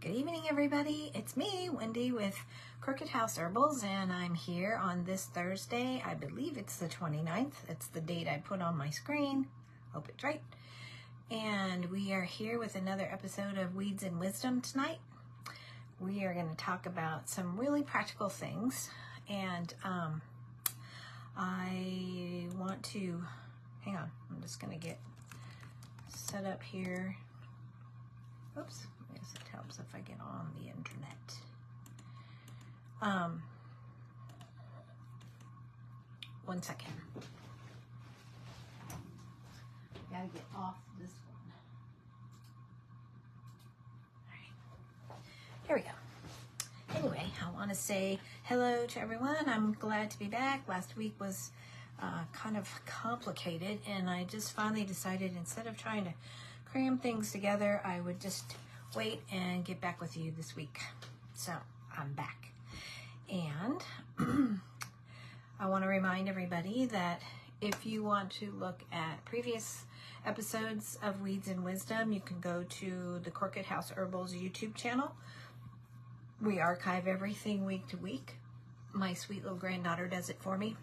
Good evening, everybody. It's me, Wendy, with Crooked House Herbals, and I'm here on this Thursday. I believe it's the 29th. It's the date I put on my screen. Hope it's right. And we are here with another episode of Weeds and Wisdom tonight. We are going to talk about some really practical things, and I want to, hang on, I'm just going to get set up here. Oops. I guess it helps if I get on the internet. One second. Gotta get off this one. All right. Here we go. Anyway, I want to say hello to everyone. I'm glad to be back. Last week was kind of complicated, and I just finally decided instead of trying to cram things together, I would just wait and get back with you this week. So I'm back, and I want to remind everybody that if you want to look at previous episodes of Weeds and Wisdom, you can go to the Crooked House Herbals YouTube channel. We archive everything week to week. My sweet little granddaughter does it for me.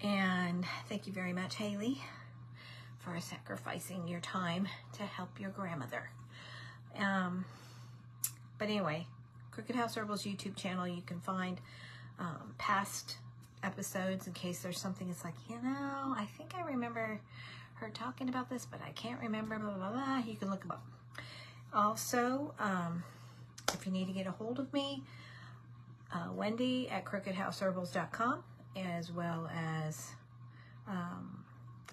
And thank you very much, Haley, for sacrificing your time to help your grandmother. But anyway, Crooked House Herbals YouTube channel, you can find past episodes in case there's something that's like, you know, I think I remember her talking about this, but I can't remember, blah, blah, blah. You can look them up. Also, if you need to get a hold of me, Wendy at crookedhouseherbals.com, as well as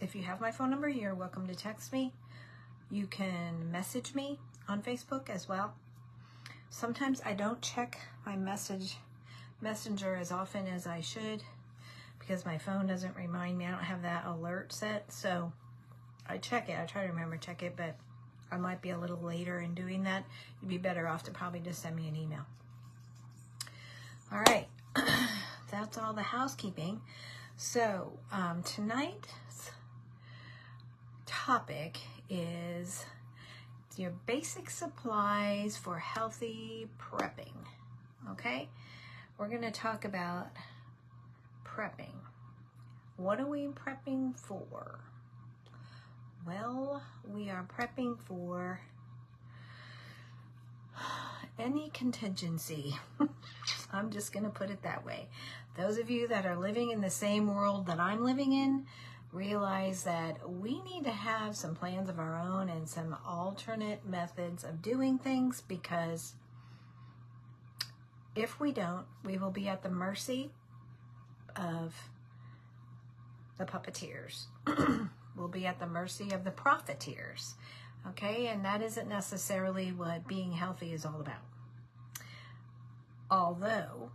if you have my phone number, you're welcome to text me. You can message me on Facebook as well. Sometimes I don't check my messenger as often as I should because my phone doesn't remind me. I don't have that alert set, so I check it. I try to remember to check it, but I might be a little later in doing that. You'd be better off to probably just send me an email. All right, that's all the housekeeping. So tonight's topic is your basic supplies for healthy prepping. Okay, we're going to talk about prepping. What are we prepping for? Well, we are prepping for any contingency. I'm just going to put it that way. Those of you that are living in the same world that I'm living in realize that we need to have some plans of our own and some alternate methods of doing things, because if we don't, we will be at the mercy of the puppeteers. We'll be at the mercy of the profiteers. Okay, and that isn't necessarily what being healthy is all about. Although,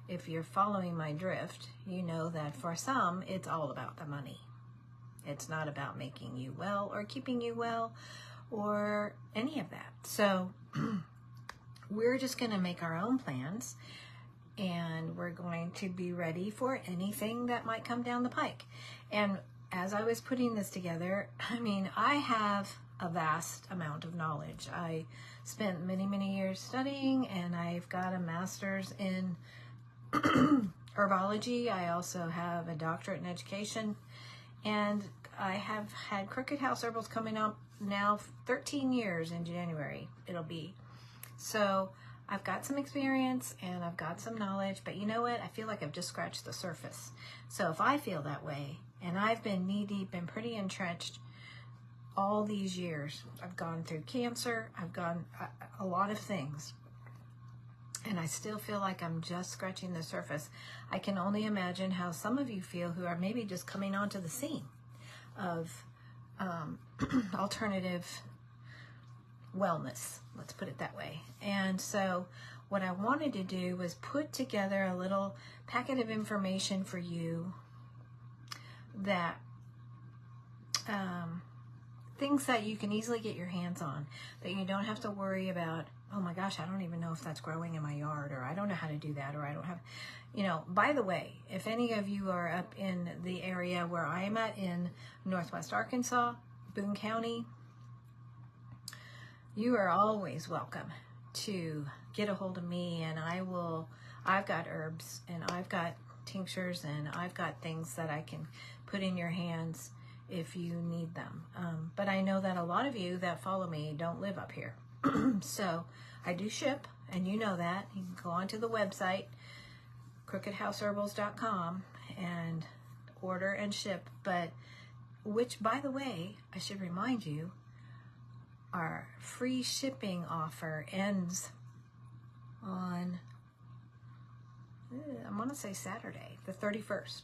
if you're following my drift, you know that for some, it's all about the money. It's not about making you well or keeping you well or any of that. So we're just going to make our own plans, and we're going to be ready for anything that might come down the pike. And as I was putting this together, I mean, I have a vast amount of knowledge. I spent many, many years studying, and I've got a master's in herbology. I also have a doctorate in education, and I have had Crooked House Herbals coming up now 13 years in January it'll be. So I've got some experience and I've got some knowledge, but you know what? I feel like I've just scratched the surface. So if I feel that way, and I've been knee-deep and pretty entrenched all these years, I've gone through cancer, I've gone a lot of things, and I still feel like I'm just scratching the surface. I can only imagine how some of you feel who are maybe just coming onto the scene of alternative wellness, let's put it that way. And so what I wanted to do was put together a little packet of information for you that things that you can easily get your hands on, that you don't have to worry about, oh my gosh, I don't even know if that's growing in my yard, or I don't know how to do that, or I don't have, you know. By the way, if any of you are up in the area where I am at in Northwest Arkansas, Boone County, you are always welcome to get a hold of me, and I've got herbs and I've got tinctures and I've got things that I can put in your hands if you need them. But I know that a lot of you that follow me don't live up here. So I do ship, and you know that. You can go onto the website, crookedhouseherbals.com, and order and ship. But which, by the way, I should remind you, our free shipping offer ends on, I want to say Saturday, the 31st.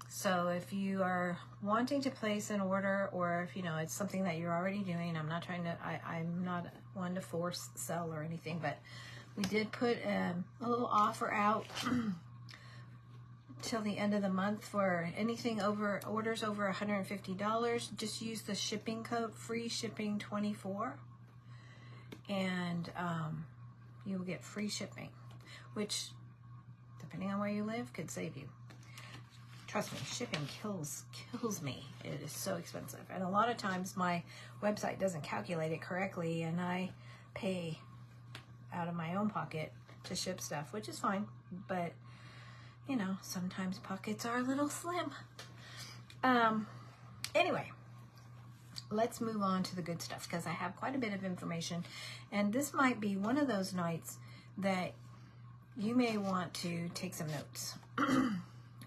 So if you are wanting to place an order, or if it's something that you're already doing, I'm not one to force sell or anything, but we did put a little offer out till the end of the month for anything over orders over $150. Just use the shipping code free shipping 24, and you will get free shipping, which, depending on where you live, could save you. Trust me, shipping kills me. It is so expensive, and a lot of times my website doesn't calculate it correctly, and I pay out of my own pocket to ship stuff, which is fine, but sometimes pockets are a little slim. Anyway, let's move on to the good stuff, because I have quite a bit of information, and this might be one of those nights that you may want to take some notes.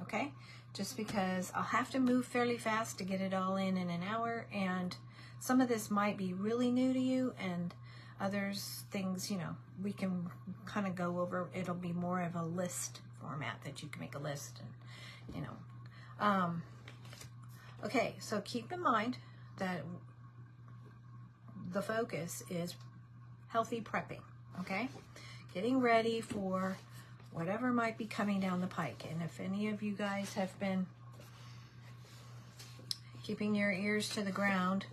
Okay? Just because I'll have to move fairly fast to get it all in an hour, and some of this might be really new to you, and others things, we can kind of go over. It'll be more of a list format that you can make a list, and okay, so keep in mind that the focus is healthy prepping, okay? Getting ready for whatever might be coming down the pike. And if any of you guys have been keeping your ears to the ground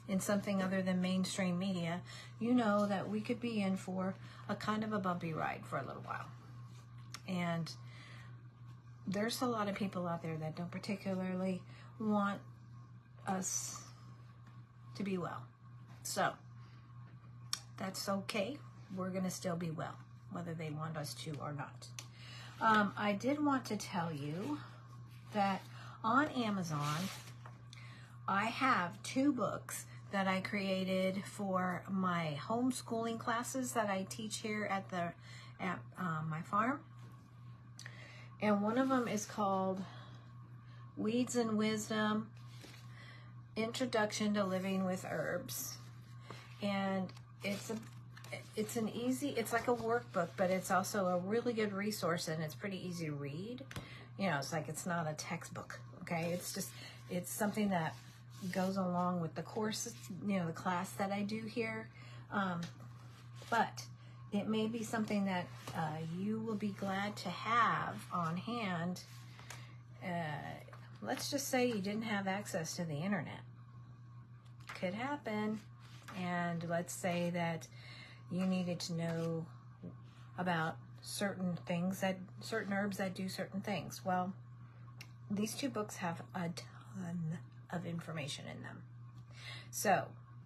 in something other than mainstream media, you know that we could be in for a kind of a bumpy ride for a little while. And there's a lot of people out there that don't particularly want us to be well. So that's okay. We're going to still be well, whether they want us to or not. I did want to tell you that on Amazon, I have 2 books that I created for my homeschooling classes that I teach here at my farm. And one of them is called Weeds and Wisdom, Introduction to Living with Herbs. And it's like a workbook, but it's also a really good resource, and it's pretty easy to read. It's not a textbook, okay? It's something that goes along with the course, the class that I do here. But it may be something that you will be glad to have on hand. Let's just say you didn't have access to the internet. Could happen. And let's say that you needed to know about certain herbs that do certain things. Well, these 2 books have a ton of information in them. So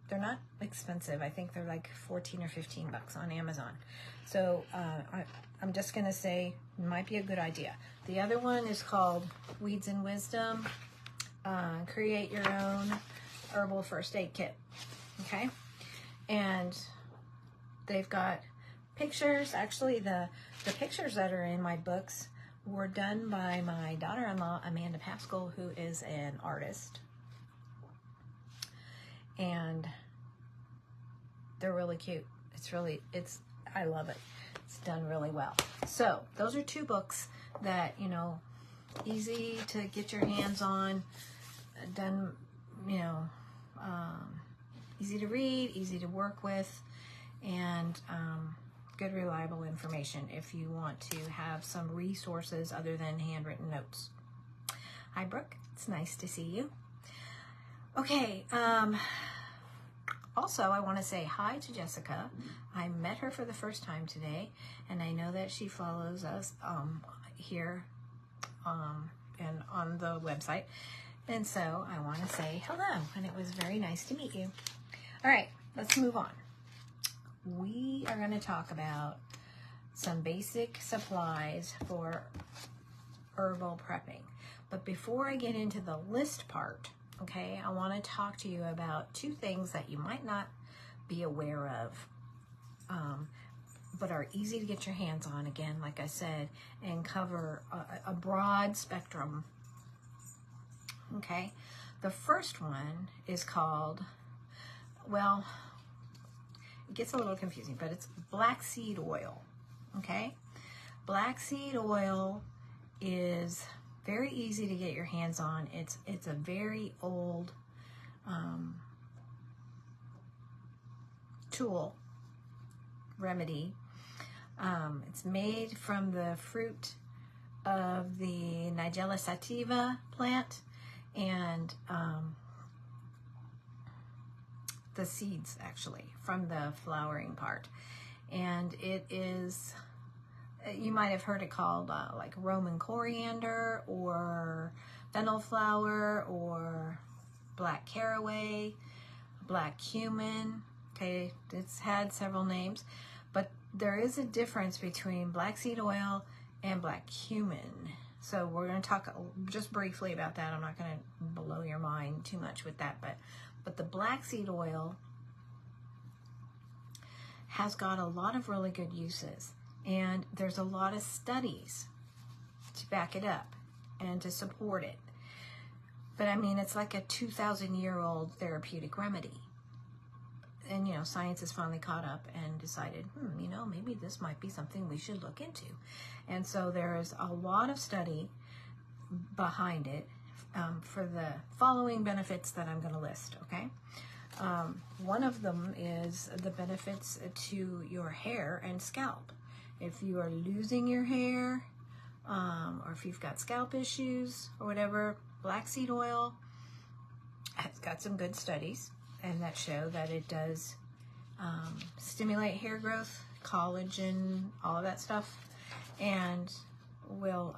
they're not expensive. I think they're like $14 or $15 on Amazon. So I'm just going to say it might be a good idea. The other one is called Weeds and Wisdom, Create Your Own Herbal First Aid Kit. Okay? And they've got pictures. Actually, the pictures that are in my books were done by my daughter-in-law, Amanda Pascal, who is an artist. And they're really cute. I love it. It's done really well. So those are 2 books that, easy to get your hands on, done, easy to read, easy to work with, and good, reliable information if you want to have some resources other than handwritten notes. Hi, Brooke. It's nice to see you. Okay. Also, I want to say hi to Jessica. I met her for the first time today, and I know that she follows us here and on the website. And so I want to say hello, and it was very nice to meet you. All right, let's move on. we are going to talk about some basic supplies for herbal prepping. But before I get into the list part, okay, I want to talk to you about two things that you might not be aware of, but are easy to get your hands on, again, like I said, and cover a broad spectrum. Okay, the first one is called, well, it gets a little confusing, but it's black seed oil. Okay, black seed oil is very easy to get your hands on. It's a very old tool remedy. It's made from the fruit of the Nigella sativa plant and the seeds, actually, from the flowering part. And it is, you might have heard it called like Roman coriander or fennel flower or black caraway, black cumin. Okay, it's had several names, but there is a difference between black seed oil and black cumin. So we're going to talk just briefly about that. I'm not going to blow your mind too much with that, but the black seed oil has got a lot of really good uses, and there's a lot of studies to back it up and to support it. But I mean, it's like a 2,000-year-old therapeutic remedy. And, you know, science has finally caught up and decided, you know, maybe this might be something we should look into. And so there's a lot of study behind it for the following benefits that I'm going to list, okay? One of them is the benefits to your hair and scalp. If you are losing your hair, or if you've got scalp issues or whatever, black seed oil has got some good studies, and that show that it does stimulate hair growth, collagen, all of that stuff, and will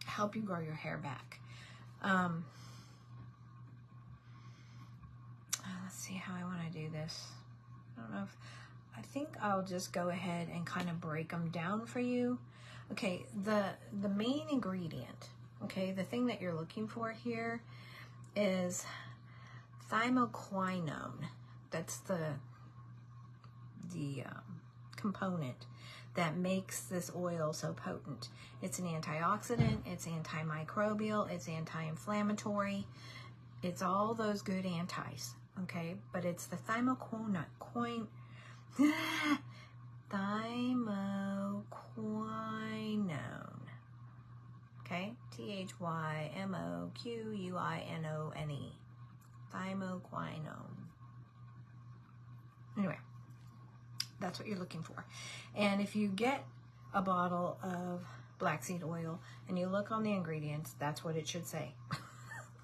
help you grow your hair back. Let's see how I want to do this. I don't know if, I think I'll just go ahead and kind of break them down for you. Okay, the main ingredient, okay, the thing that you're looking for here is thymoquinone. That's the component that makes this oil so potent. It's an antioxidant, it's antimicrobial, it's anti-inflammatory, it's all those good antis, okay? But it's the thymoquinone, okay? Thymoquinone. Thymoquinone. Anyway, that's what you're looking for. And if you get a bottle of black seed oil and you look on the ingredients, that's what it should say.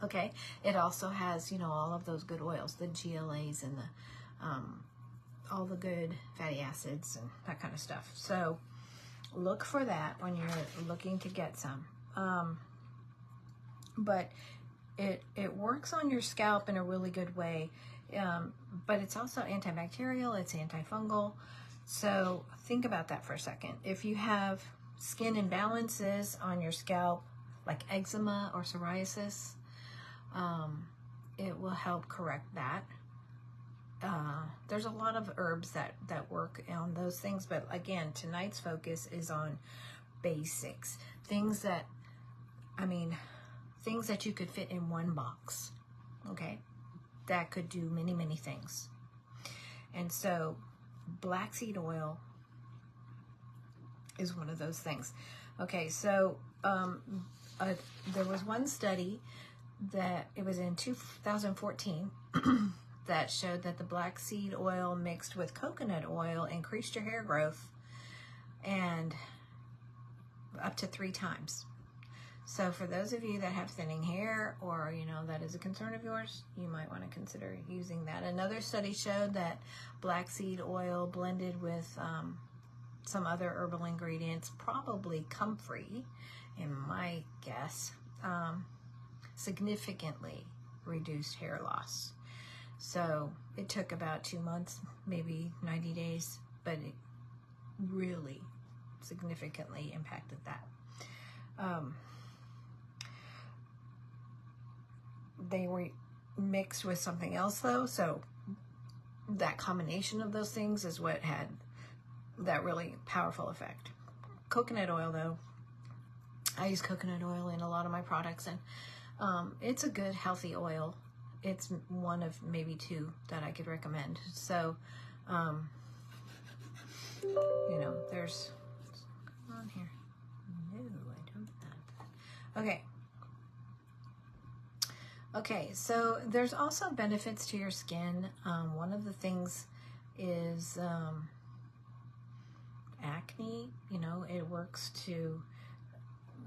Okay? It also has, you know, all of those good oils, the GLAs and the all the good fatty acids and that kind of stuff. So look for that when you're looking to get some. But it works on your scalp in a really good way. But it's also antibacterial, it's antifungal. So think about that for a second. If you have skin imbalances on your scalp, like eczema or psoriasis, it will help correct that. There's a lot of herbs that work on those things, but again, tonight's focus is on basics. Things that, I mean, things that you could fit in one box, okay? That could do many, many things. And so black seed oil is one of those things. Okay, so there was one study that it was in 2014 that showed that the black seed oil mixed with coconut oil increased your hair growth and up to 3 times. So for those of you that have thinning hair, or, you know, that is a concern of yours, you might want to consider using that. Another study showed that black seed oil blended with some other herbal ingredients, probably comfrey, in my guess, significantly reduced hair loss. So it took about 2 months, maybe 90 days, but it really significantly impacted that. They were mixed with something else though, so that combination of those things is what had that really powerful effect. Coconut oil though, I use coconut oil in a lot of my products, and it's a good healthy oil. It's one of maybe 2 that I could recommend. So you know, there's what's going on here. No, I don't have that. Okay, so there's also benefits to your skin. One of the things is acne. You know, it works to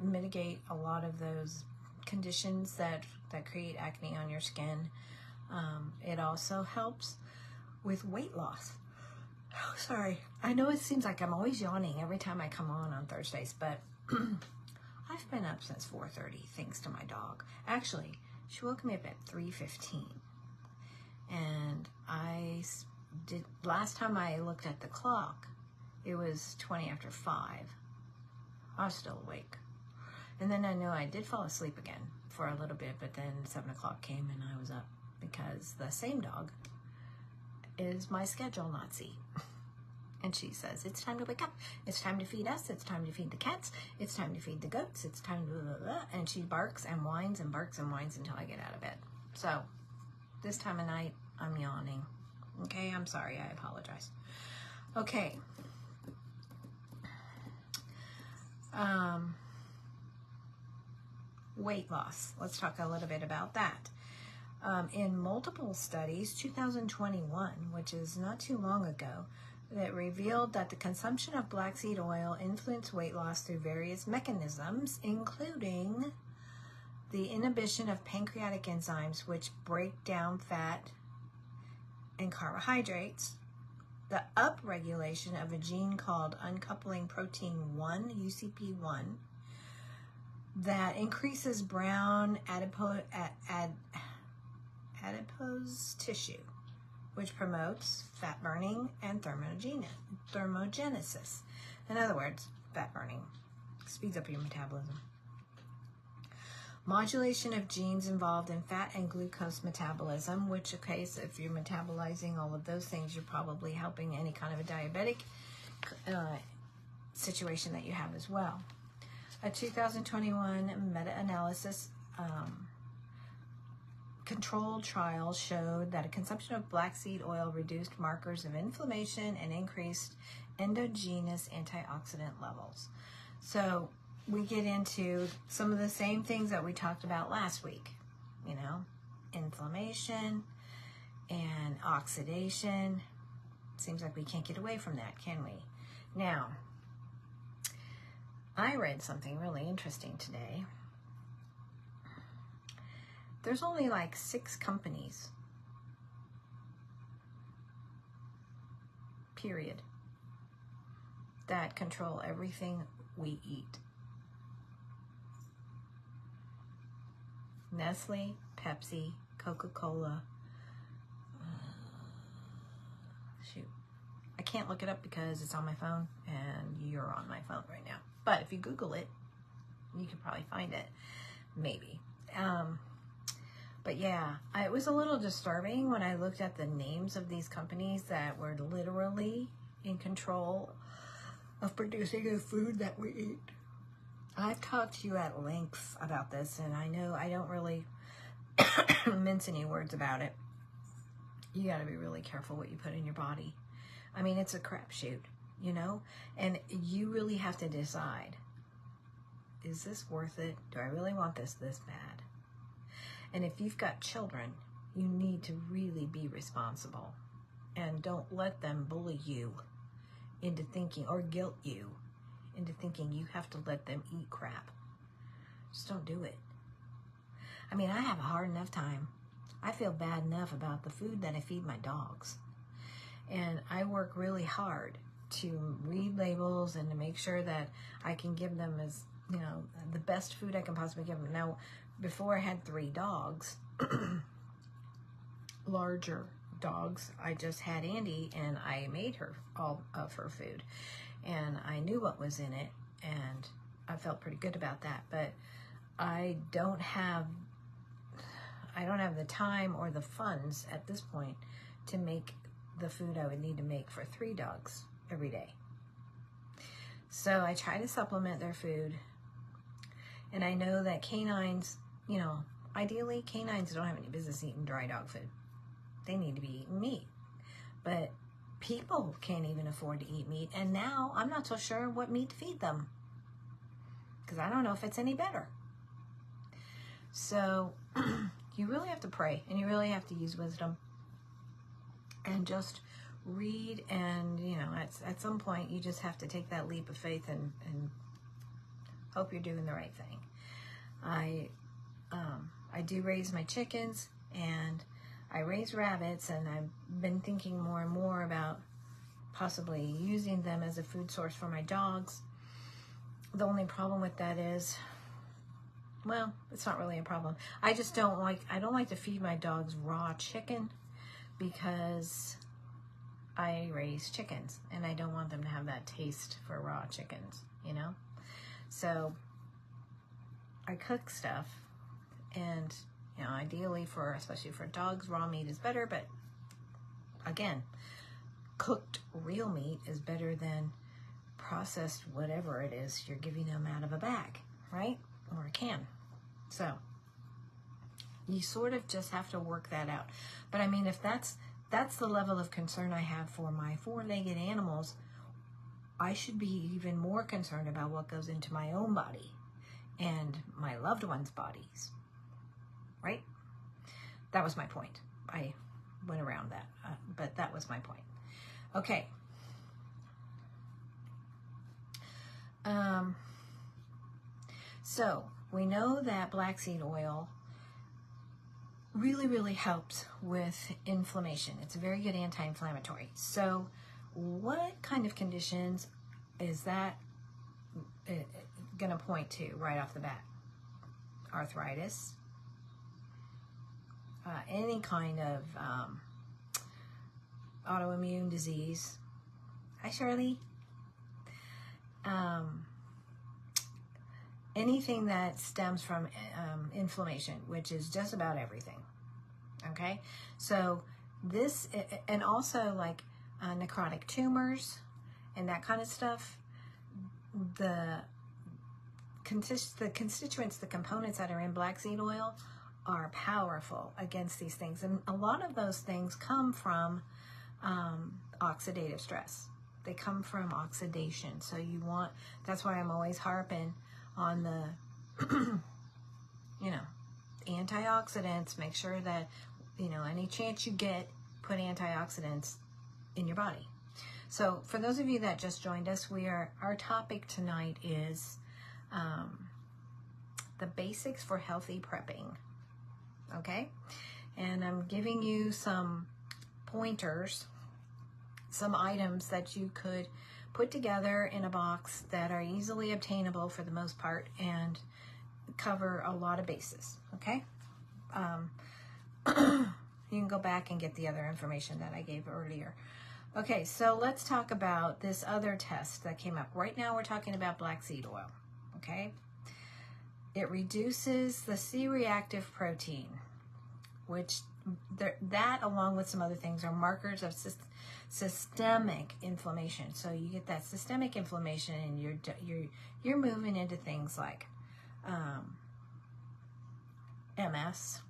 mitigate a lot of those conditions that create acne on your skin. It also helps with weight loss. Oh, sorry. I know it seems like I'm always yawning every time I come on Thursdays, but I've been up since 4:30 thanks to my dog. Actually, she woke me up at 3:15, and last time I looked at the clock, it was 20 after 5. I was still awake. And then I know I did fall asleep again for a little bit, but then 7 o'clock came and I was up, because the same dog is my schedule Nazi. And she says, it's time to wake up. It's time to feed us. It's time to feed the cats. It's time to feed the goats. It's time to blah, blah, blah. And she barks and whines and barks and whines until I get out of bed. So this time of night, I'm yawning. Okay, I'm sorry. I apologize. Okay. Weight loss. Let's talk a little bit about that. In multiple studies, 2021, which is not too long ago, that revealed that the consumption of black seed oil influenced weight loss through various mechanisms, including the inhibition of pancreatic enzymes, which break down fat and carbohydrates, the upregulation of a gene called uncoupling protein 1, UCP1, that increases brown adipose tissue, which promotes fat burning and thermogenesis. In other words, fat burning speeds up your metabolism. Modulation of genes involved in fat and glucose metabolism, which, okay, so if you're metabolizing all of those things, you're probably helping any kind of a diabetic situation that you have as well. A 2021 meta-analysis controlled trial showed that a consumption of black seed oil reduced markers of inflammation and increased endogenous antioxidant levels. So we get into some of the same things that we talked about last week, you know, inflammation and oxidation. It seems like we can't get away from that, can we? Now, I read something really interesting today. There's only like 6 companies, period, that control everything we eat. Nestle, Pepsi, Coca-Cola. Shoot. I can't look it up because it's on my phone and you're on my phone right now. But if you Google it, you can probably find it. Maybe. But yeah, it was a little disturbing when I looked at the names of these companies that were literally in control of producing the food that we eat. I've talked to you at length about this, and I know I don't really mince any words about it. You got to be really careful what you put in your body. I mean, it's a crapshoot, you know? And you really have to decide, is this worth it? Do I really want this bad? And if you've got children, you need to really be responsible. And don't let them bully you into thinking, or guilt you into thinking you have to let them eat crap. Just don't do it. I mean, I have a hard enough time. I feel bad enough about the food that I feed my dogs. And I work really hard to read labels and to make sure that I can give them as, you know, the best food I can possibly give them. Now, before I had 3 dogs, larger dogs. I just had Andy, and I made her all of her food, and I knew what was in it, and I felt pretty good about that. But I don't have the time or the funds at this point to make the food I would need to make for 3 dogs every day. So I try to supplement their food. And I know that canines, you know, ideally canines don't have any business eating dry dog food. They need to be eating meat. But people can't even afford to eat meat. And now I'm not so sure what meat to feed them, because I don't know if it's any better. So you really have to pray, and you really have to use wisdom, and just read. And, you know, at some point you just have to take that leap of faith and hope you're doing the right thing. I do raise my chickens, and I raise rabbits, and I've been thinking more and more about possibly using them as a food source for my dogs. The only problem with that is, well, it's not really a problem. I don't like to feed my dogs raw chicken, because I raise chickens and I don't want them to have that taste for raw chickens, you know? So I cook stuff, and, you know, ideally especially for dogs, raw meat is better, but again, cooked real meat is better than processed whatever it is you're giving them out of a bag, right? Or a can. So you sort of just have to work that out. But I mean, if that's the level of concern I have for my 4-legged animals, I should be even more concerned about what goes into my own body and my loved ones' bodies, right? That was my point. I went around that, but that was my point. Okay. So we know that black seed oil really, really helps with inflammation. It's a very good anti-inflammatory. So what kind of conditions is that going to point to right off the bat? Arthritis, any kind of autoimmune disease. Hi, Shirley. Anything that stems from inflammation, which is just about everything. Okay, so this, and also like necrotic tumors and that kind of stuff, the constituents, the components that are in black seed oil are powerful against these things. And a lot of those things come from oxidative stress. They come from oxidation. So that's why I'm always harping on the, you know, antioxidants. Make sure that, you know, any chance you get, put antioxidants in your body. So for those of you that just joined us, our topic tonight is the basics for healthy prepping. Okay? And I'm giving you some pointers, some items that you could put together in a box that are easily obtainable for the most part and cover a lot of bases. Okay? You can go back and get the other information that I gave earlier. Okay, so let's talk about this other test that came up. Right now we're talking about black seed oil. Okay? It reduces the C-reactive protein, which that along with some other things are markers of systemic inflammation. So you get that systemic inflammation, and you're moving into things like MS,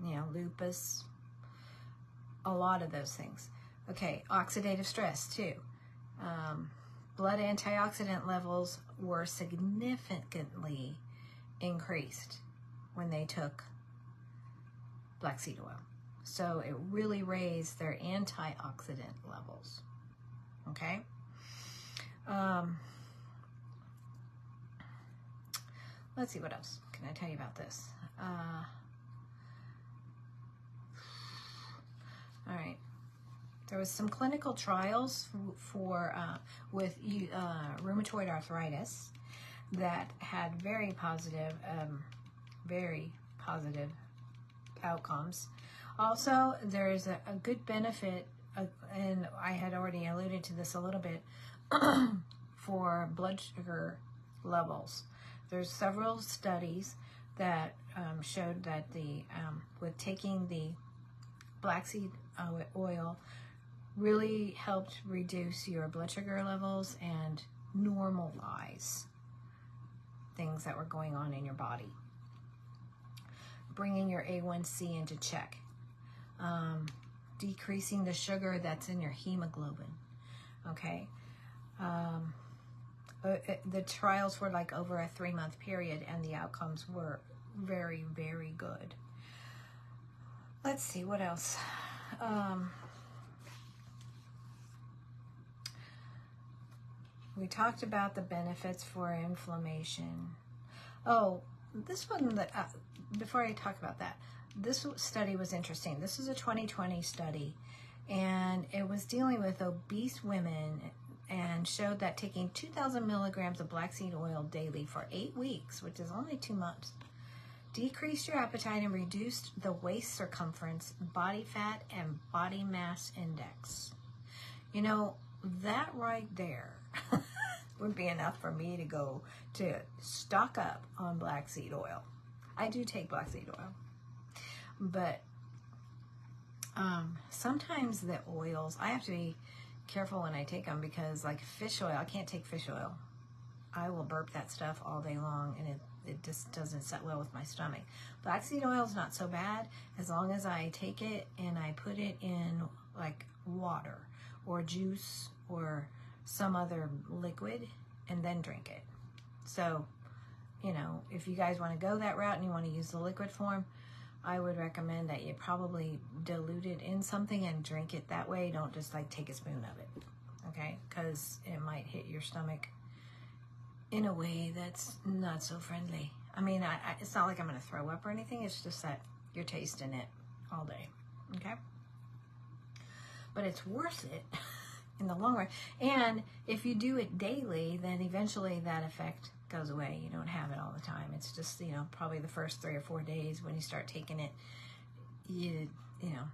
you know, lupus, a lot of those things. Okay, oxidative stress too. Blood antioxidant levels were significantly increased when they took black seed oil. So it really raised their antioxidant levels. Okay? Let's see, what else can I tell you about this? All right. There was some clinical trials with rheumatoid arthritis that had very positive outcomes. Also, there's a good benefit, and I had already alluded to this a little bit, for blood sugar levels. There's several studies that showed that with taking the black seed oil really helped reduce your blood sugar levels and normalize things that were going on in your body, bringing your A1C into check, decreasing the sugar that's in your hemoglobin. Okay. The trials were like over a 3-month period, and the outcomes were very, very good. Let's see, what else? We talked about the benefits for inflammation. Oh, this one, before I talk about that, this study was interesting. This is a 2020 study, and it was dealing with obese women, and showed that taking 2,000 milligrams of black seed oil daily for 8 weeks, which is only 2 months, decreased your appetite and reduced the waist circumference, body fat, and body mass index. You know, that right there would be enough for me to go to stock up on black seed oil. I do take black seed oil, but sometimes the oils, I have to be careful when I take them, because like fish oil, I can't take fish oil. I will burp that stuff all day long, and it just doesn't set well with my stomach. Black seed oil is not so bad as long as I take it and I put it in like water or juice or some other liquid and then drink it. So, you know, if you guys want to go that route and you want to use the liquid form, I would recommend that you probably dilute it in something and drink it that way. Don't just like take a spoon of it, okay? Because it might hit your stomach in a way that's not so friendly. I mean, it's not like I'm going to throw up or anything. It's just that you're tasting it all day, okay? But it's worth it in the long run. And if you do it daily, then eventually that effect goes away. You don't have it all the time. It's just, you know, probably the first 3 or 4 days when you start taking it, you know,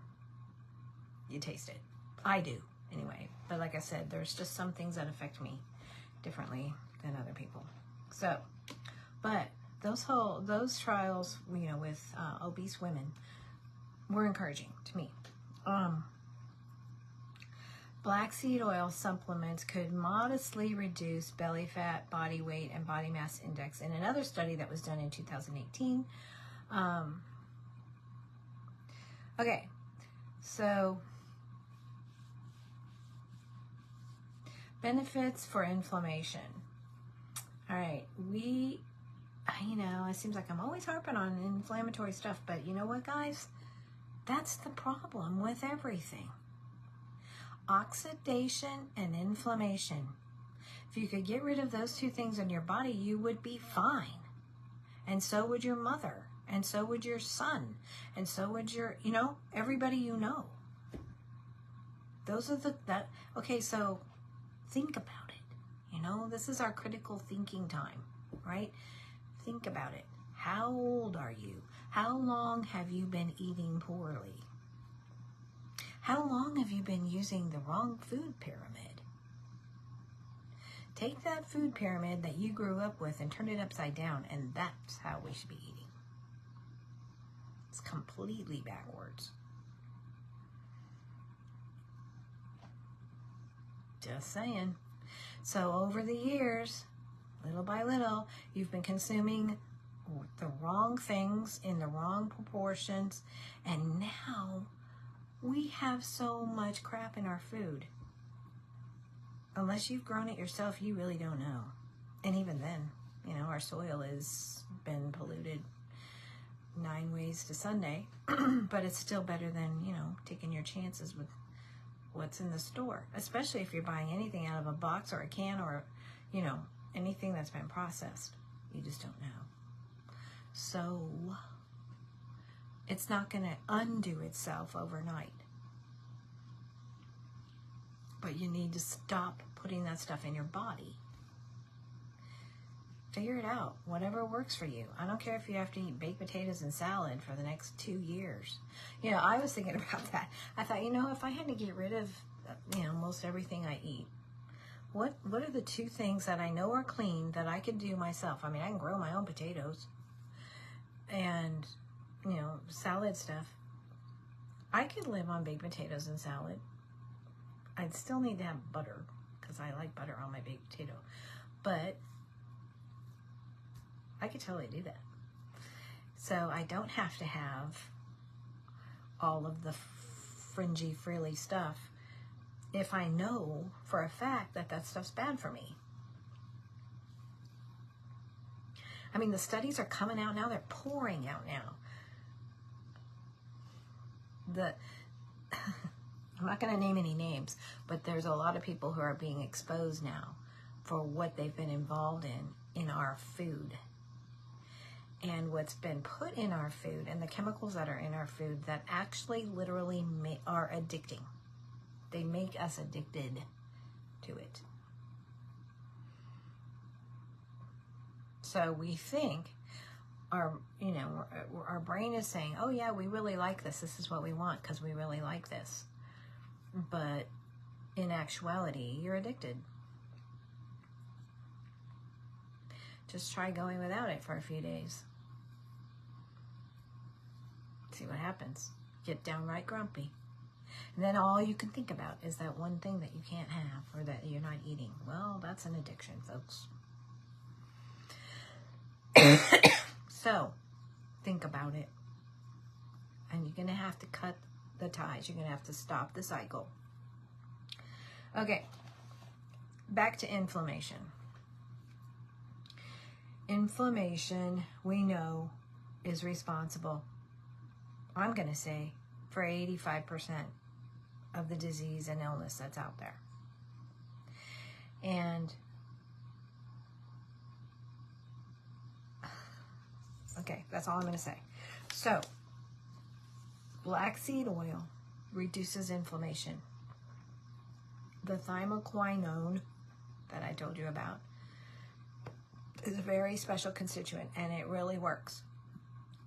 you taste it. I do anyway. But like I said, there's just some things that affect me differently than other people. So, but those trials, you know, with obese women were encouraging to me. Black seed oil supplements could modestly reduce belly fat, body weight, and body mass index in another study that was done in 2018. Okay, so benefits for inflammation. All right, you know, it seems like I'm always harping on inflammatory stuff, but you know what, guys? That's the problem with everything. Oxidation and inflammation. If you could get rid of those two things in your body, you would be fine. And so would your mother. And so would your son. And so would your, you know, everybody you know. Those are okay, so think about it. You know, this is our critical thinking time, right? Think about it. How old are you? How long have you been eating poorly? How long have you been using the wrong food pyramid? Take that food pyramid that you grew up with and turn it upside down, and that's how we should be eating. It's completely backwards. Just saying. So over the years, little by little, you've been consuming the wrong things in the wrong proportions, and now we have so much crap in our food. Unless you've grown it yourself, you really don't know. And even then, you know, our soil has been polluted 9 ways to Sunday, but it's still better than, you know, taking your chances with what's in the store, especially if you're buying anything out of a box or a can or, you know, anything that's been processed. You just don't know. So it's not going to undo itself overnight. But you need to stop putting that stuff in your body. figure it out. Whatever works for you. I don't care if you have to eat baked potatoes and salad for the next 2 years. You know, I was thinking about that. I thought, you know, if I had to get rid of, you know, most everything I eat, what are the 2 things that I know are clean that I could do myself? I mean, I can grow my own potatoes and, you know, salad stuff. I could live on baked potatoes and salad. I'd still need to have butter because I like butter on my baked potato. But I could totally do that. So I don't have to have all of the fringy, frilly stuff if I know for a fact that that stuff's bad for me. I mean, the studies are coming out now. They're pouring out now. I'm not going to name any names, but there's a lot of people who are being exposed now for what they've been involved in our food. And what's been put in our food and the chemicals that are in our food that actually literally are addicting. They make us addicted to it. So we think our brain is saying, oh yeah, we really like this. This is what we want because we really like this. But in actuality, you're addicted. Just try going without it for a few days. See what happens. Get downright grumpy. And then all you can think about is that one thing that you can't have or that you're not eating. Well, that's an addiction, folks. So, think about it. And you're going to have to cut the ties. You're going to have to stop the cycle. Okay. Back to inflammation. Inflammation, we know, is responsible, I'm going to say, for 85% of the disease and illness that's out there. And, okay, that's all I'm going to say. So, black seed oil reduces inflammation. The thymoquinone that I told you about is a very special constituent, and it really works.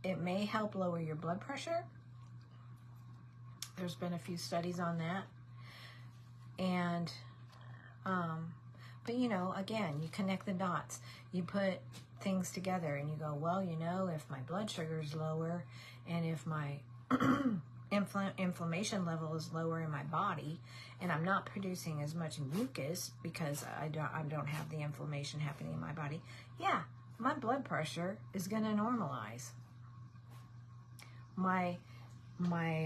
It may help lower your blood pressure. There's been a few studies on that. And, but you know, again, you connect the dots. You put things together and you go, well, you know, if my blood sugar is lower and if my inflammation level is lower in my body and I'm not producing as much mucus because I don't have the inflammation happening in my body, yeah, my blood pressure is going to normalize. My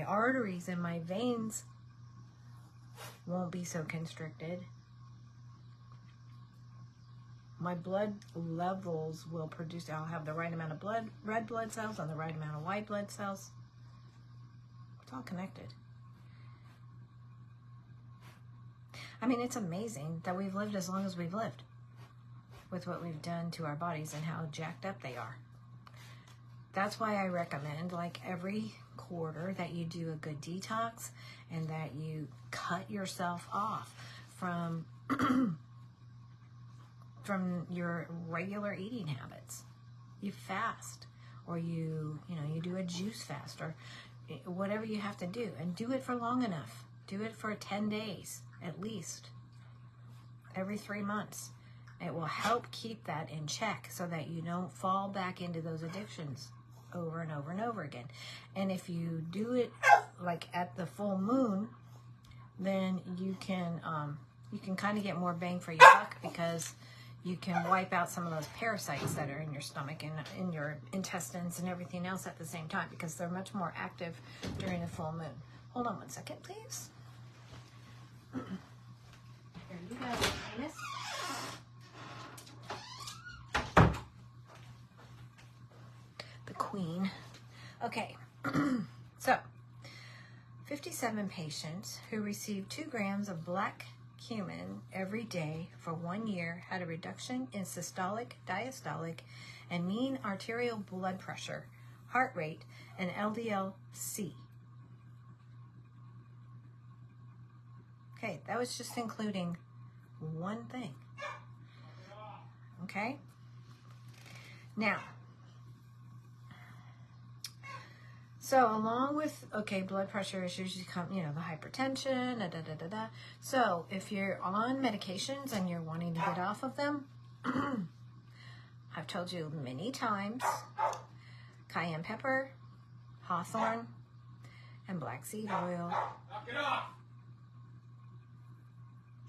arteries and my veins won't be so constricted. My blood levels will produce, I'll have the right amount of red blood cells and the right amount of white blood cells. It's all connected. I mean, it's amazing that we've lived as long as we've lived with what we've done to our bodies and how jacked up they are. That's why I recommend, like, every quarter that you do a good detox and that you cut yourself off from from your regular eating habits. You fast, or you do a juice fast, or whatever you have to do, and do it for long enough. Do it for 10 days at least, every 3 months. It will help keep that in check so that you don't fall back into those addictions over and over and over again. And if you do it like at the full moon, then you can kind of get more bang for your buck, because you can wipe out some of those parasites that are in your stomach and in your intestines and everything else at the same time, because they're much more active during the full moon. Hold on one second, please. Here you go, miss. The queen. Okay, so 57 patients who received 2 grams of black cumin every day for 1 year had a reduction in systolic, diastolic, and mean arterial blood pressure, heart rate, and LDL-C. Okay, that was just including one thing. Okay? Now, so along with, okay, blood pressure issues, you come, you know, the hypertension, da. So if you're on medications and you're wanting to get off of them, I've told you many times, cayenne pepper, hawthorn, and black seed oil. Knock it off!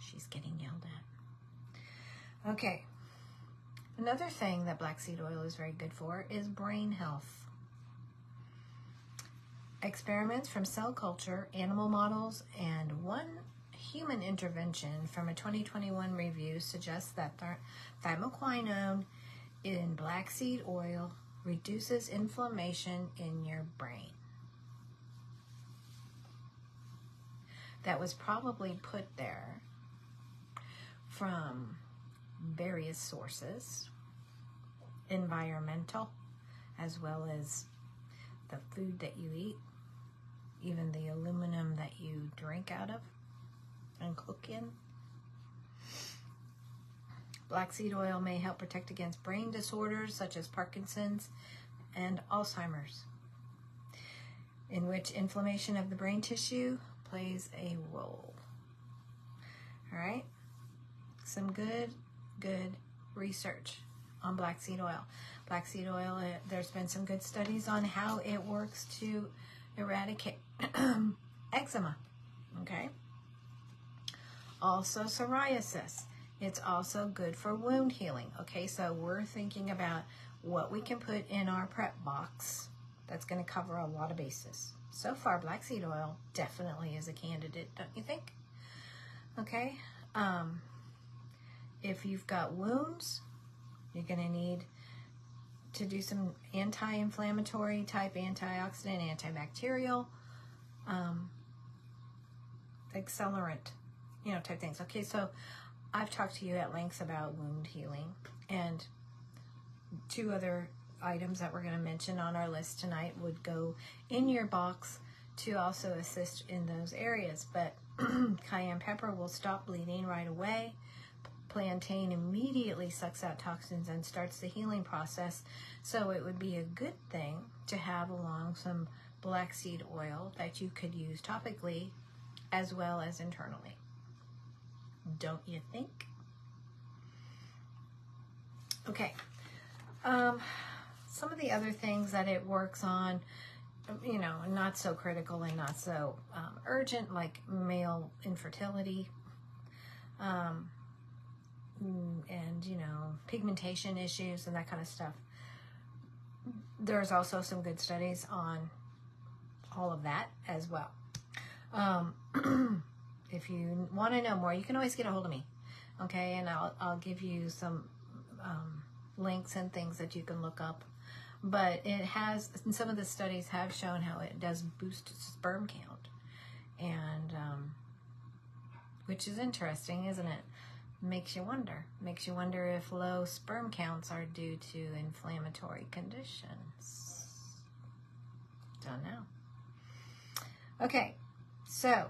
She's getting yelled at. Okay. Another thing that black seed oil is very good for is brain health. Experiments from cell culture, animal models, and one human intervention from a 2021 review suggests that thymoquinone in black seed oil reduces inflammation in your brain. That was probably put there from various sources, environmental, as well as the food that you eat, even the aluminum that you drink out of and cook in. Black seed oil may help protect against brain disorders such as Parkinson's and Alzheimer's, in which inflammation of the brain tissue plays a role. All right, some good research on black seed oil. Black seed oil, there's been some good studies on how it works to eradicate eczema, okay? Also psoriasis. It's also good for wound healing, okay? So we're thinking about what we can put in our prep box that's going to cover a lot of bases. So far, black seed oil definitely is a candidate, don't you think? Okay. If you've got wounds, you're going to need to do some anti-inflammatory type, antioxidant, antibacterial, accelerant, you know, type things. Okay, so I've talked to you at length about wound healing, and two other items that we're going to mention on our list tonight would go in your box to also assist in those areas. But cayenne pepper will stop bleeding right away. Plantain immediately sucks out toxins and starts the healing process. So it would be a good thing to have along some black seed oil that you could use topically as well as internally. Don't you think? Okay. Some of the other things that it works on, you know, not so critical and not so urgent, like male infertility, and, you know, pigmentation issues and that kind of stuff. There's also some good studies on all of that as well. If you want to know more, you can always get a hold of me, okay? And I'll give you some links and things that you can look up. But it has, some of the studies have shown how it does boost sperm count, and which is interesting, isn't it? Makes you wonder if low sperm counts are due to inflammatory conditions. Don't know. Okay, so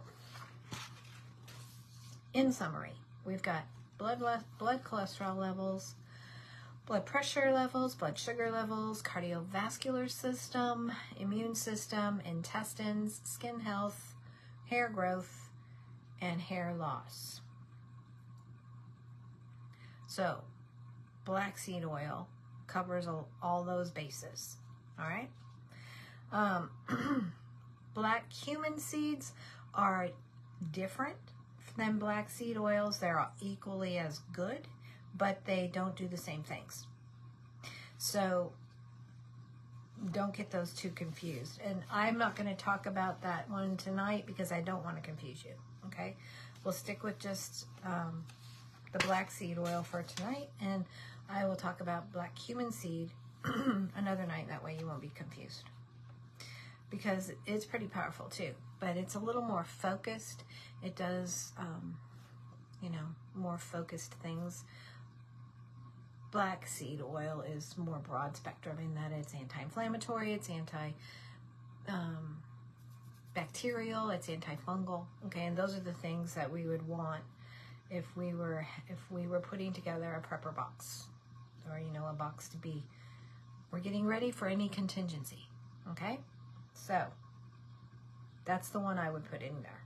in summary, we've got blood cholesterol levels, blood pressure levels, blood sugar levels, cardiovascular system, immune system, intestines, skin health, hair growth, and hair loss. So, black seed oil covers all those bases, all right? Black cumin seeds are different than black seed oils. They're equally as good, but they don't do the same things. So, don't get those two confused. And I'm not going to talk about that one tonight because I don't want to confuse you, okay? We'll stick with just the black seed oil for tonight, and I will talk about black cumin seed another night. That way you won't be confused, because it's pretty powerful too, but it's a little more focused. It does, you know, more focused things. Black seed oil is more broad spectrum in that it's anti-inflammatory, it's anti-bacterial, it's antifungal. Okay, and those are the things that we would want if we were putting together a prepper box, or, you know, a box to be we're getting ready for any contingency. Okay? So, that's the one I would put in there.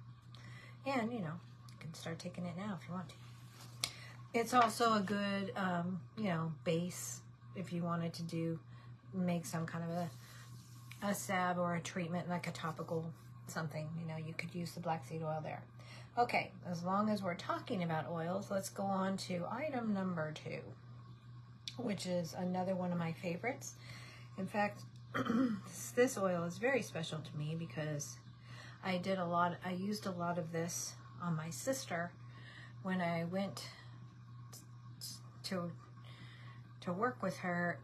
And, you can start taking it now if you want to. It's also a good, base if you wanted to make some kind of a salve or a treatment, like a topical something. You could use the black seed oil there. Okay, as long as we're talking about oils, let's go on to item number 2, which is another one of my favorites. In fact, this oil is very special to me because I used a lot of this on my sister when I went to work with her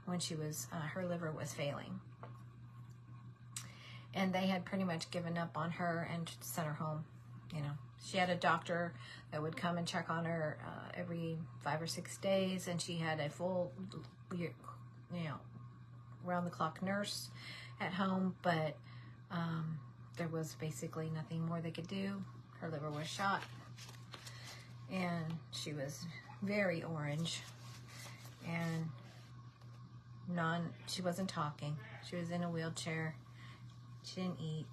when she was, her liver was failing. And they had pretty much given up on her and sent her home. She had a doctor that would come and check on her every 5 or 6 days, and she had a full, round-the-clock nurse at home, but there was basically nothing more they could do. Her liver was shot, and she was very orange, and she wasn't talking. She was in a wheelchair. She didn't eat.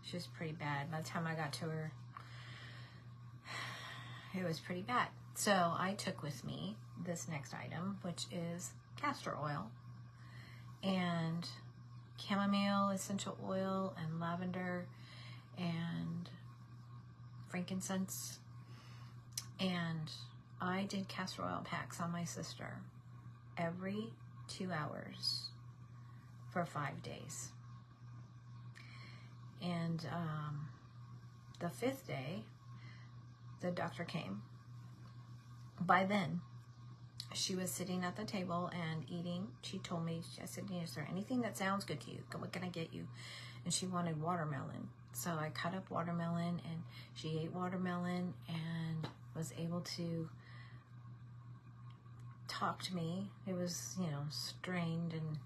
She was pretty bad. By the time I got to her, it was pretty bad. So I took with me this next item, which is castor oil and chamomile essential oil and lavender and frankincense. And I did castor oil packs on my sister every 2 hours for 5 days. And the 5th day, the doctor came. By then, she was sitting at the table and eating. She told me, I said, is there anything that sounds good to you? What can I get you? And she wanted watermelon. So I cut up watermelon, and she ate watermelon and was able to talk to me. It was, strained, and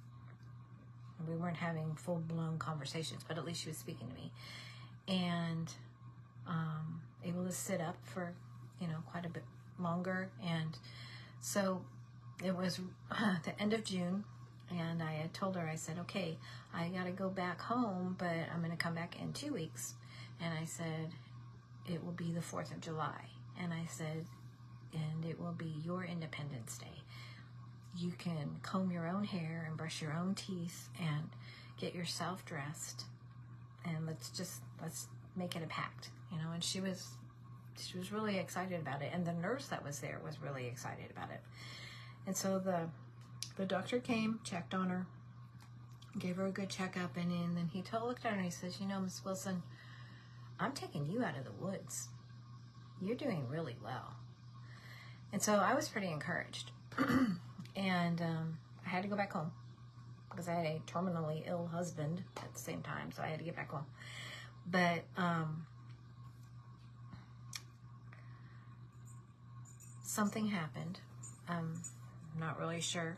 we weren't having full-blown conversations, but at least she was speaking to me. And able to sit up for, quite a bit longer. And so it was the end of June, and I had told her, I said, okay, I got to go back home, but I'm going to come back in 2 weeks. And I said, it will be the 4th of July. And I said, and it will be your Independence Day. You can comb your own hair and brush your own teeth and get yourself dressed, and let's make it a pact, and she was really excited about it, and the nurse that was there was really excited about it. And so the doctor came, checked on her, gave her a good checkup, and then he looked at her and he says, Miss Wilson, I'm taking you out of the woods. You're doing really well. And so I was pretty encouraged. And I had to go back home because I had a terminally ill husband at the same time, so I had to get back home. But something happened. I'm not really sure.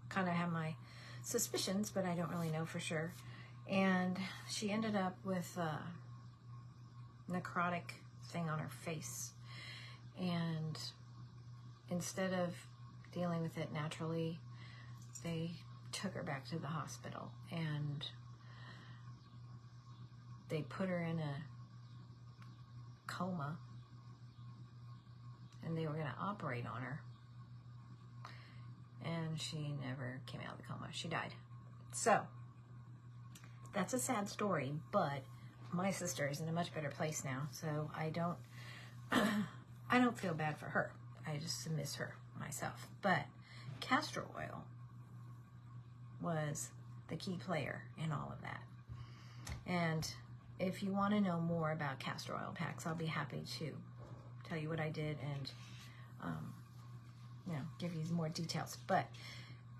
Kind of have my suspicions, but I don't really know for sure. And she ended up with a necrotic thing on her face. And instead of dealing with it naturally, they took her back to the hospital, and they put her in a coma, and they were going to operate on her, and she never came out of the coma. She died. So that's a sad story, but my sister is in a much better place now, so I don't feel bad for her. I just miss her myself. But castor oil was the key player in all of that. And if you want to know more about castor oil packs, I'll be happy to tell you what I did and give you more details. But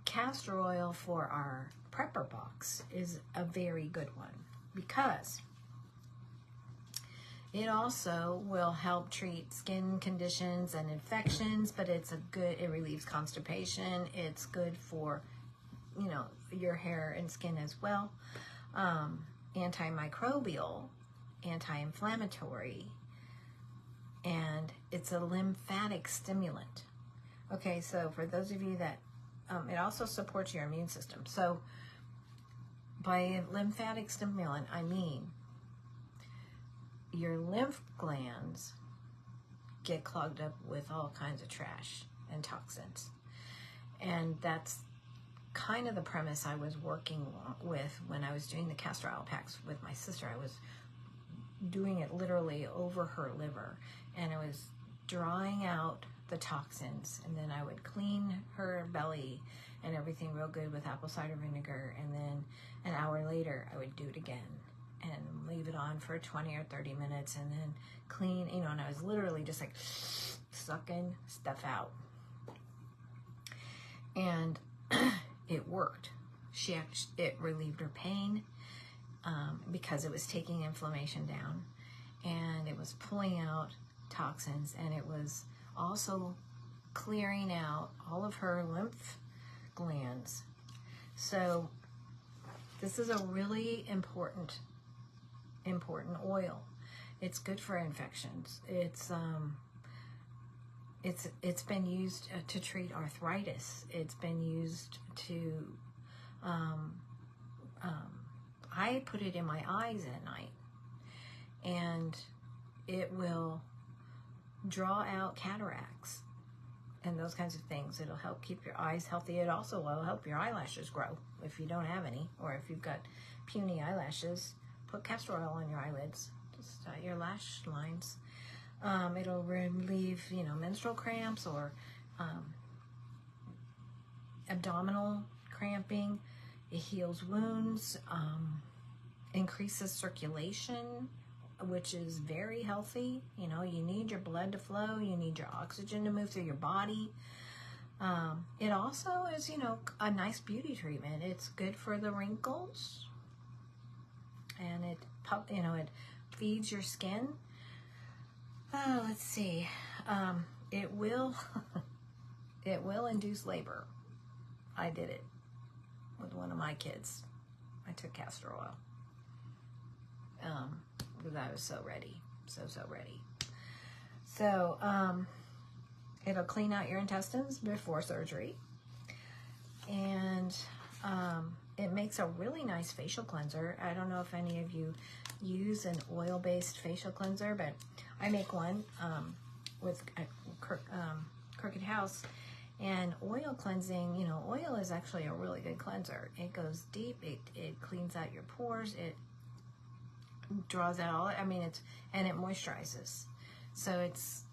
castor oil for our prepper box is a very good one because it also will help treat skin conditions and infections, but it relieves constipation. It's good for, your hair and skin as well. Antimicrobial, anti-inflammatory, and it's a lymphatic stimulant. Okay, so for those of you that it also supports your immune system. So by lymphatic stimulant, I mean your lymph glands get clogged up with all kinds of trash and toxins. And that's kind of the premise I was working with when I was doing the castor oil packs with my sister. I was doing it literally over her liver, and it was drawing out the toxins, and then I would clean her belly and everything real good with apple cider vinegar, and then an hour later I would do it again and leave it on for 20 or 30 minutes and then clean, you know, and I was literally just like sucking stuff out. And it worked. It relieved her pain because it was taking inflammation down, and it was pulling out toxins, and it was also clearing out all of her lymph glands. So this is a really important oil. It's good for infections. It's been used to treat arthritis. It's been used to I put it in my eyes at night, and it will draw out cataracts and those kinds of things. It'll help keep your eyes healthy. It also will help your eyelashes grow if you don't have any, or if you've got puny eyelashes. Put castor oil on your eyelids, just your lash lines. It'll relieve, you know, menstrual cramps or abdominal cramping. It heals wounds, increases circulation, which is very healthy. You know, you need your blood to flow. You need your oxygen to move through your body. It also is, you know, a nice beauty treatment. It's good for the wrinkles, and it feeds your skin. Let's see. It will induce labor. I did it with one of my kids. I took castor oil because I was so ready, so ready. So it'll clean out your intestines before surgery, and it makes a really nice facial cleanser. I don't know if any of you use an oil-based facial cleanser, but I make one with Crooked House. And oil cleansing, you know, oil is actually a really good cleanser. It goes deep. It cleans out your pores. It draws out all. I mean, and it moisturizes. So it's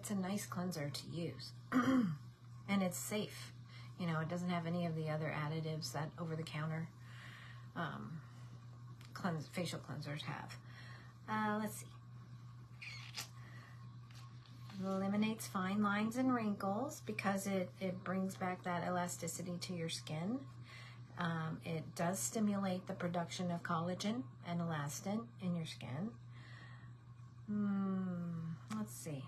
a nice cleanser to use, and it's safe. You know, it doesn't have any of the other additives that over-the-counter facial cleansers have. Let's see. It eliminates fine lines and wrinkles because it brings back that elasticity to your skin. It does stimulate the production of collagen and elastin in your skin. Let's see.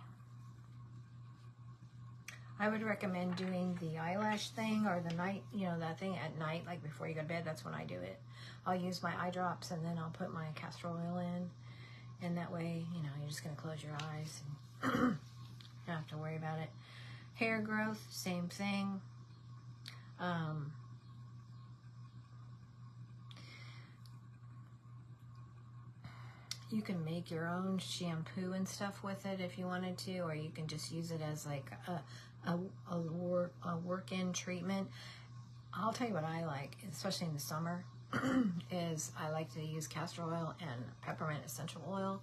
I would recommend doing the eyelash thing or the night, you know, that thing at night, like before you go to bed. That's when I do it. I'll use my eye drops, and then I'll put my castor oil in, and that way, you know, you're just going to close your eyes and you don't have to worry about it. Hair growth, same thing. You can make your own shampoo and stuff with it if you wanted to, or you can just use it as like a work-in treatment. I'll tell you what I like, especially in the summer, is I like to use castor oil and peppermint essential oil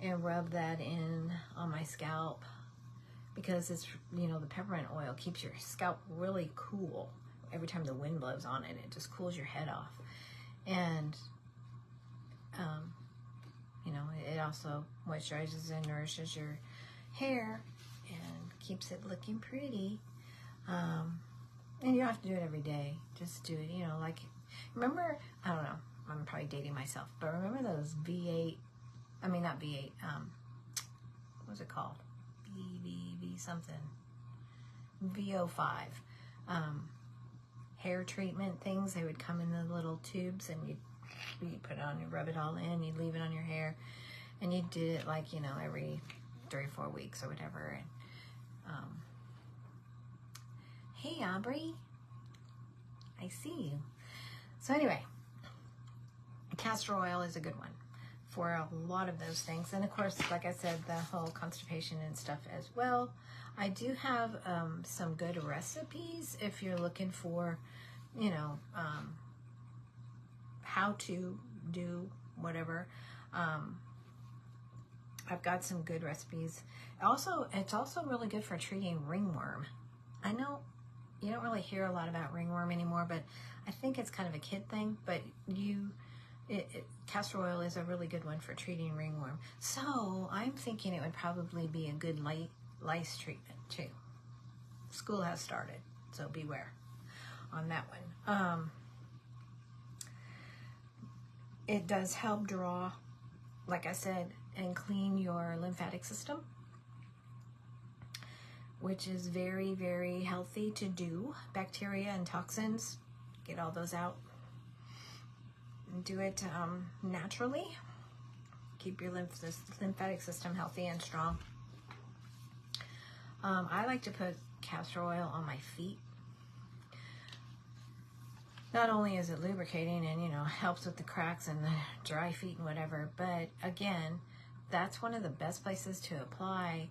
and rub that in on my scalp, because it's, you know, the peppermint oil keeps your scalp really cool. Every time the wind blows on it, it just cools your head off. And you know, it also moisturizes and nourishes your hair and keeps it looking pretty. And you don't have to do it every day. Just do it, you know, like, remember, I don't know, I'm probably dating myself, but remember those not V8, what was it called? V something. VO5. Hair treatment things. They would come in the little tubes, and you'd put it on, you rub it all in, you'd leave it on your hair, and you did it like, you know, every 3 or 4 weeks or whatever. And hey, Aubrey, I see you. So anyway, castor oil is a good one for a lot of those things. And of course, like I said, the whole constipation and stuff as well. I do have some good recipes if you're looking for, you know, how to do whatever. I've got some good recipes. Also, it's also really good for treating ringworm. I know you don't really hear a lot about ringworm anymore, but I think it's kind of a kid thing. But castor oil is a really good one for treating ringworm. So I'm thinking it would probably be a good lice treatment too. School has started, so beware on that one. It does help draw, like I said, and clean your lymphatic system, which is very, very healthy to do. Bacteria and toxins, get all those out. Do it naturally. Keep your lymphatic system healthy and strong. I like to put castor oil on my feet. Not only is it lubricating and, you know, helps with the cracks and the dry feet and whatever, but again, that's one of the best places to apply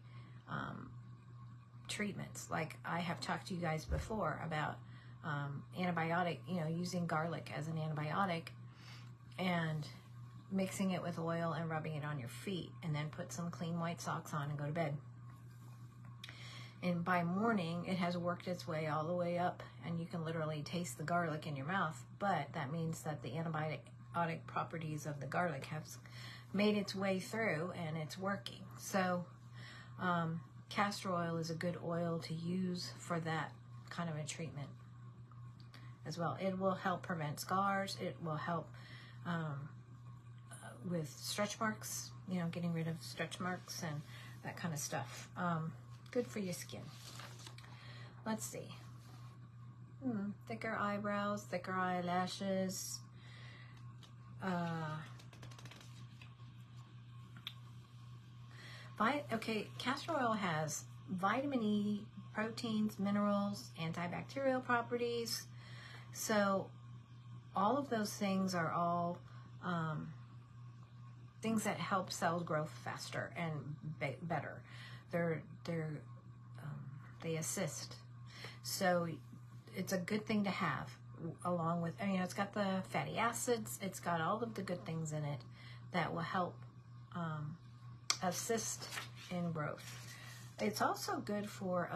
treatments. Like I have talked to you guys before about antibiotic, you know, using garlic as an antibiotic and mixing it with oil and rubbing it on your feet, and then put some clean white socks on and go to bed. And by morning, it has worked its way all the way up, and you can literally taste the garlic in your mouth. But that means that the antibiotic properties of the garlic have made its way through, and it's working. So castor oil is a good oil to use for that kind of a treatment as well. It will help prevent scars. It will help with stretch marks, you know, getting rid of stretch marks and that kind of stuff. Good for your skin. Let's see. Thicker eyebrows, thicker eyelashes. Okay, castor oil has vitamin E, proteins, minerals, antibacterial properties. So all of those things are all things that help cells grow faster and better. They assist. So it's a good thing to have, along with, I mean, it's got the fatty acids, it's got all of the good things in it that will help assist in growth. It's also good for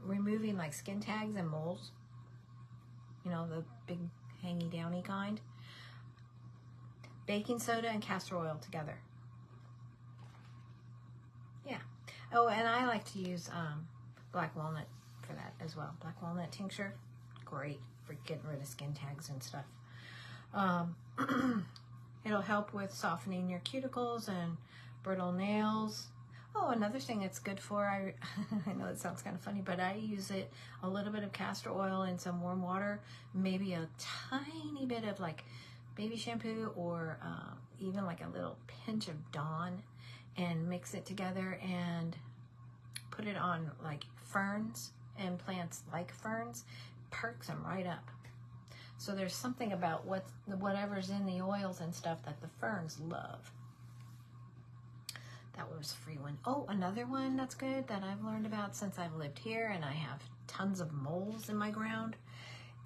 removing like skin tags and moles, you know, the big hangy downy kind. Baking soda and castor oil together. Yeah. Oh, and I like to use black walnut for that as well. Black walnut tincture, great for getting rid of skin tags and stuff. It'll help with softening your cuticles and brittle nails. Oh, another thing it's good for, I know it sounds kind of funny, but I use it, a little bit of castor oil in some warm water, maybe a tiny bit of like baby shampoo, or even like a little pinch of Dawn, and mix it together and put it on like ferns and plants like ferns, perks them right up. So there's something about whatever's in the oils and stuff that the ferns love. That was a free one. Oh, another one that's good that I've learned about since I've lived here and I have tons of moles in my ground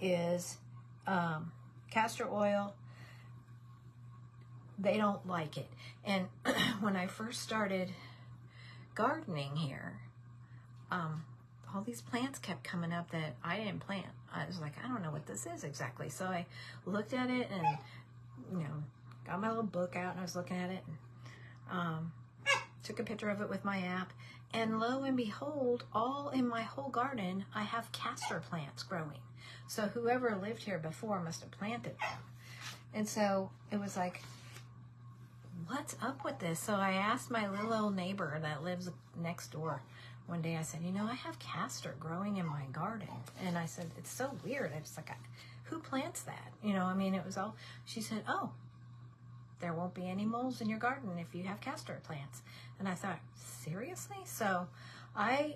is castor oil. They don't like it. And when I first started gardening here, all these plants kept coming up that I didn't plant. I was like, I don't know what this is exactly. So I looked at it and, you know, got my little book out and I was looking at it and took a picture of it with my app. And lo and behold, all in my whole garden, I have castor plants growing. So whoever lived here before must have planted them. And so it was like, what's up with this? So I asked my little old neighbor that lives next door one day. I said, you know, I have castor growing in my garden. And I said, it's so weird. I was like, who plants that? You know, I mean, it was all, she said, oh, there won't be any moles in your garden if you have castor plants. And I thought, seriously? So I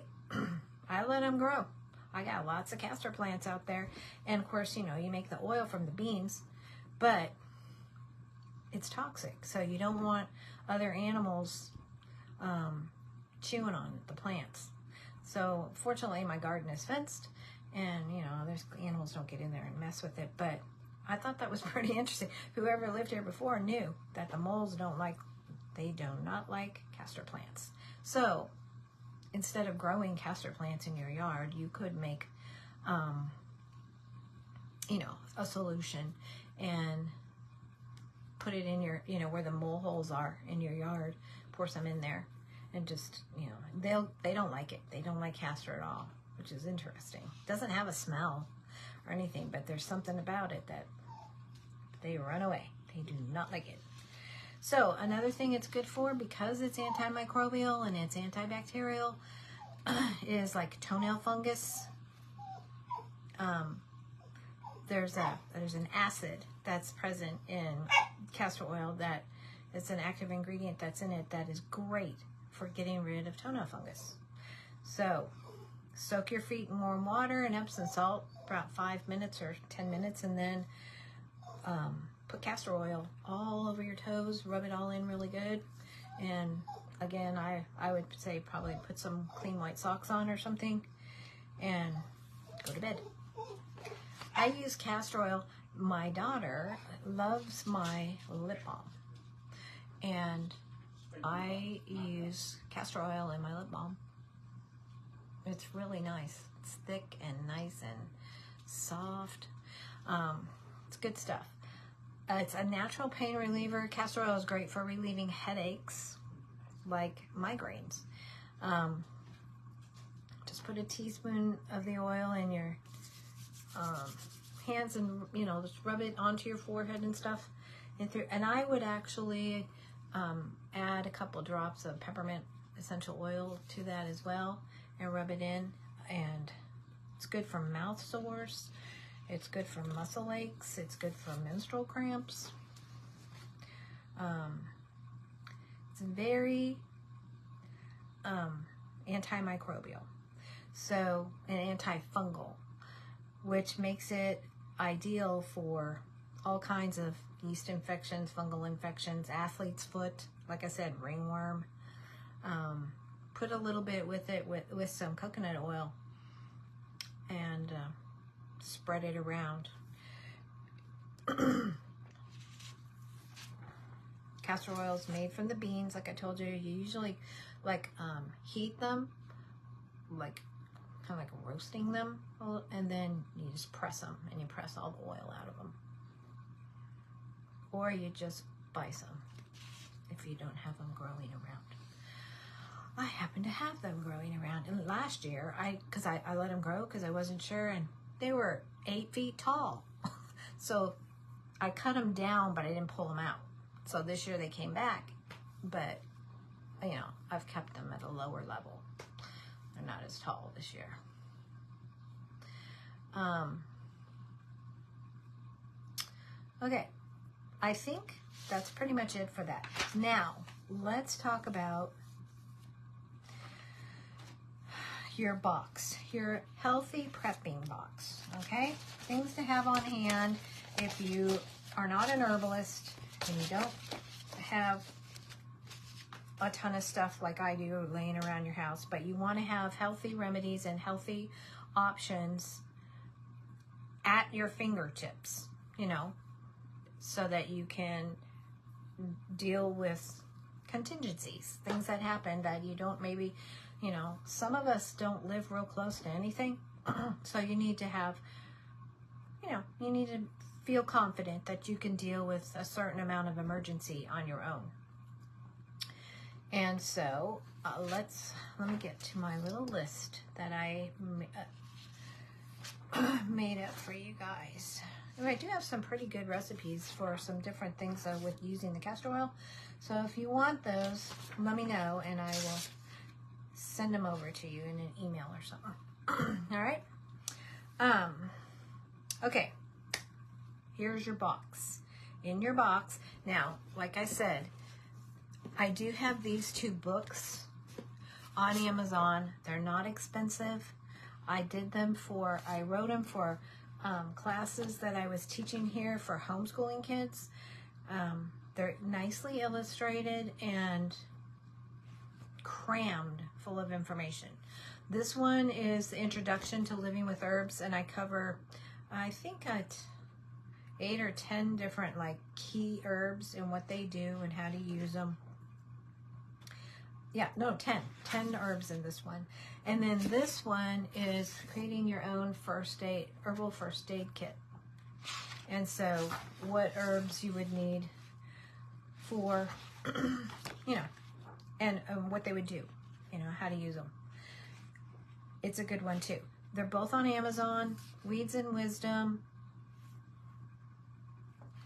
let them grow. I got lots of castor plants out there. And of course, you know, you make the oil from the beans, but it's toxic. So you don't want other animals chewing on the plants. So fortunately my garden is fenced, and you know, there's animals don't get in there and mess with it. But I thought that was pretty interesting. Whoever lived here before knew that the moles do not like castor plants. So instead of growing castor plants in your yard, you could make, you know, a solution and put it in your, you know, where the mole holes are in your yard, pour some in there, and just, you know, they don't like it. They don't like castor at all, which is interesting. It doesn't have a smell or anything, but there's something about it that they run away. They do not like it. So another thing it's good for, because it's antimicrobial and it's antibacterial, is like toenail fungus. There's an acid that's present in castor oil that it's an active ingredient that's in it that is great for getting rid of toenail fungus. So soak your feet in warm water and Epsom salt for about 5 minutes or 10 minutes, and then put castor oil all over your toes, rub it all in really good. And again, I would say probably put some clean white socks on or something and go to bed. I use castor oil. My daughter loves my lip balm, and I use castor oil in my lip balm. It's really nice. It's thick and nice and soft. It's good stuff. It's a natural pain reliever. Castor oil is great for relieving headaches, like migraines. Just put a teaspoon of the oil in your hands, and you know, just rub it onto your forehead and stuff. And I would actually add a couple drops of peppermint essential oil to that as well, and rub it in. And it's good for mouth sores. It's good for muscle aches. It's good for menstrual cramps. It's very antimicrobial, so and antifungal, which makes it ideal for all kinds of yeast infections, fungal infections, athlete's foot, like I said, ringworm. Put a little bit with it with some coconut oil and spread it around. Castor oil is made from the beans, like I told you. You usually like heat them, like kind of like roasting them, and then you just press them, and you press all the oil out of them. Or you just buy some if you don't have them growing around. I happen to have them growing around, and last year I let them grow because I wasn't sure, and they were 8 feet tall. So I cut them down, but I didn't pull them out. So this year they came back, but you know, I've kept them at a lower level. They're not as tall this year. Okay, I think that's pretty much it for that. Now, let's talk about your box, your healthy prepping box, okay? Things to have on hand if you are not an herbalist and you don't have a ton of stuff like I do laying around your house, but you want to have healthy remedies and healthy options at your fingertips, you know, so that you can deal with contingencies, things that happen that you don't maybe, you know, some of us don't live real close to anything. So you need to have, you know, you need to feel confident that you can deal with a certain amount of emergency on your own. And so let me get to my little list that I made up for you guys. I do have some pretty good recipes for some different things with using the castor oil. So if you want those, let me know and I will send them over to you in an email or something. All right. Okay. Here's your box. In your box, now, like I said, I do have these 2 books on Amazon. They're not expensive. I wrote them for classes that I was teaching here for homeschooling kids. They're nicely illustrated and crammed full of information. This one is the Introduction to Living with Herbs, and I cover, I think, 8 or 10 different like key herbs and what they do and how to use them. Yeah, no, 10 herbs in this one. And then this one is creating your own herbal first aid kit. And so what herbs you would need for, you know, and what they would do, you know, how to use them. It's a good one too. They're both on Amazon. Weeds and Wisdom.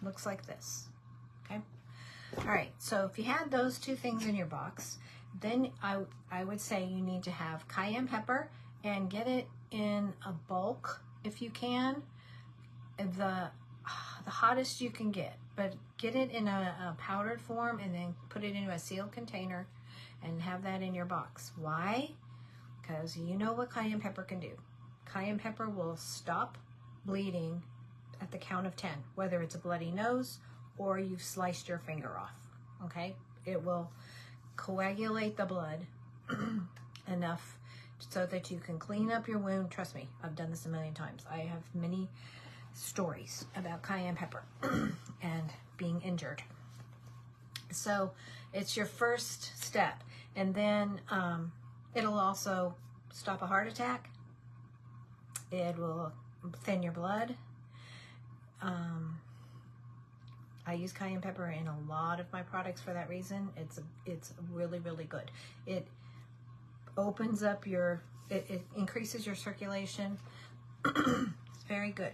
Looks like this. Okay. All right. So if you had those two things in your box, then I would say you need to have cayenne pepper and get it in a bulk if you can. The hottest you can get, but get it in a powdered form and then put it into a sealed container and have that in your box. Why? Because you know what cayenne pepper can do. Cayenne pepper will stop bleeding at the count of 10, whether it's a bloody nose or you've sliced your finger off. Okay? It will coagulate the blood enough so that you can clean up your wound. Trust me, I've done this a million times. I have many stories about cayenne pepper and being injured. So it's your first step. And then it'll also stop a heart attack. It will thin your blood. I use cayenne pepper in a lot of my products for that reason. It's really, really good. It opens up it increases your circulation. It's very good.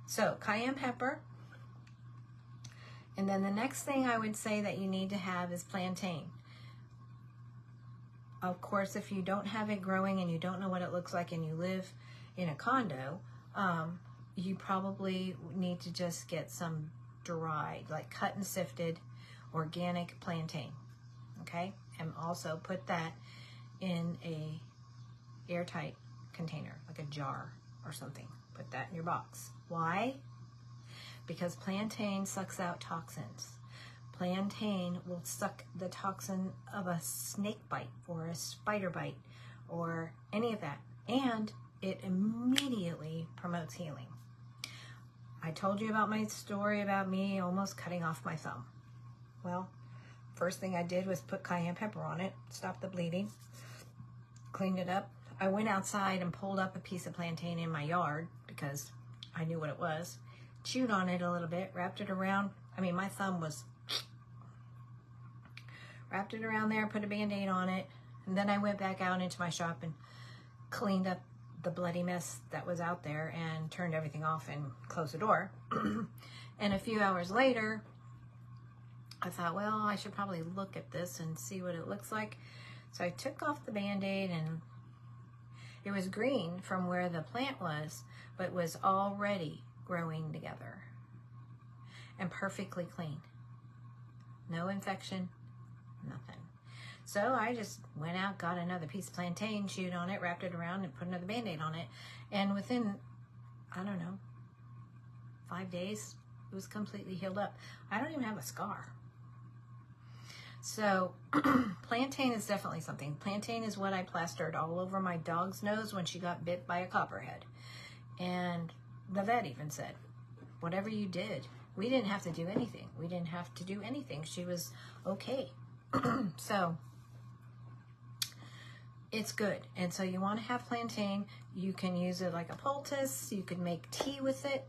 So cayenne pepper. And then the next thing I would say that you need to have is plantain. Of course, if you don't have it growing and you don't know what it looks like and you live in a condo, you probably need to just get some dried, like cut and sifted, organic plantain. Okay? And also put that in a airtight container, like a jar or something. Put that in your box. Why? Because plantain sucks out toxins. Plantain will suck the toxin of a snake bite or a spider bite or any of that. And it immediately promotes healing. I told you about my story about me almost cutting off my thumb. Well, first thing I did was put cayenne pepper on it, stopped the bleeding, cleaned it up. I went outside and pulled up a piece of plantain in my yard because I knew what it was. Chewed on it a little bit, wrapped it around. I mean, my thumb was... Wrapped it around there, put a Band-Aid on it, and then I went back out into my shop and cleaned up the bloody mess that was out there and turned everything off and closed the door. And a few hours later, I thought, well, I should probably look at this and see what it looks like. So I took off the Band-Aid, and it was green from where the plant was, but was already growing together and perfectly clean. No infection, nothing. So I just went out, got another piece of plantain, chewed on it, wrapped it around, and put another Band-Aid on it. And within, I don't know, 5 days, it was completely healed up. I don't even have a scar. So plantain is definitely something. Plantain is what I plastered all over my dog's nose when she got bit by a copperhead. And the vet even said, whatever you did, we didn't have to do anything. We didn't have to do anything. She was okay. So it's good. And so you want to have plantain. You can use it like a poultice. You could make tea with it.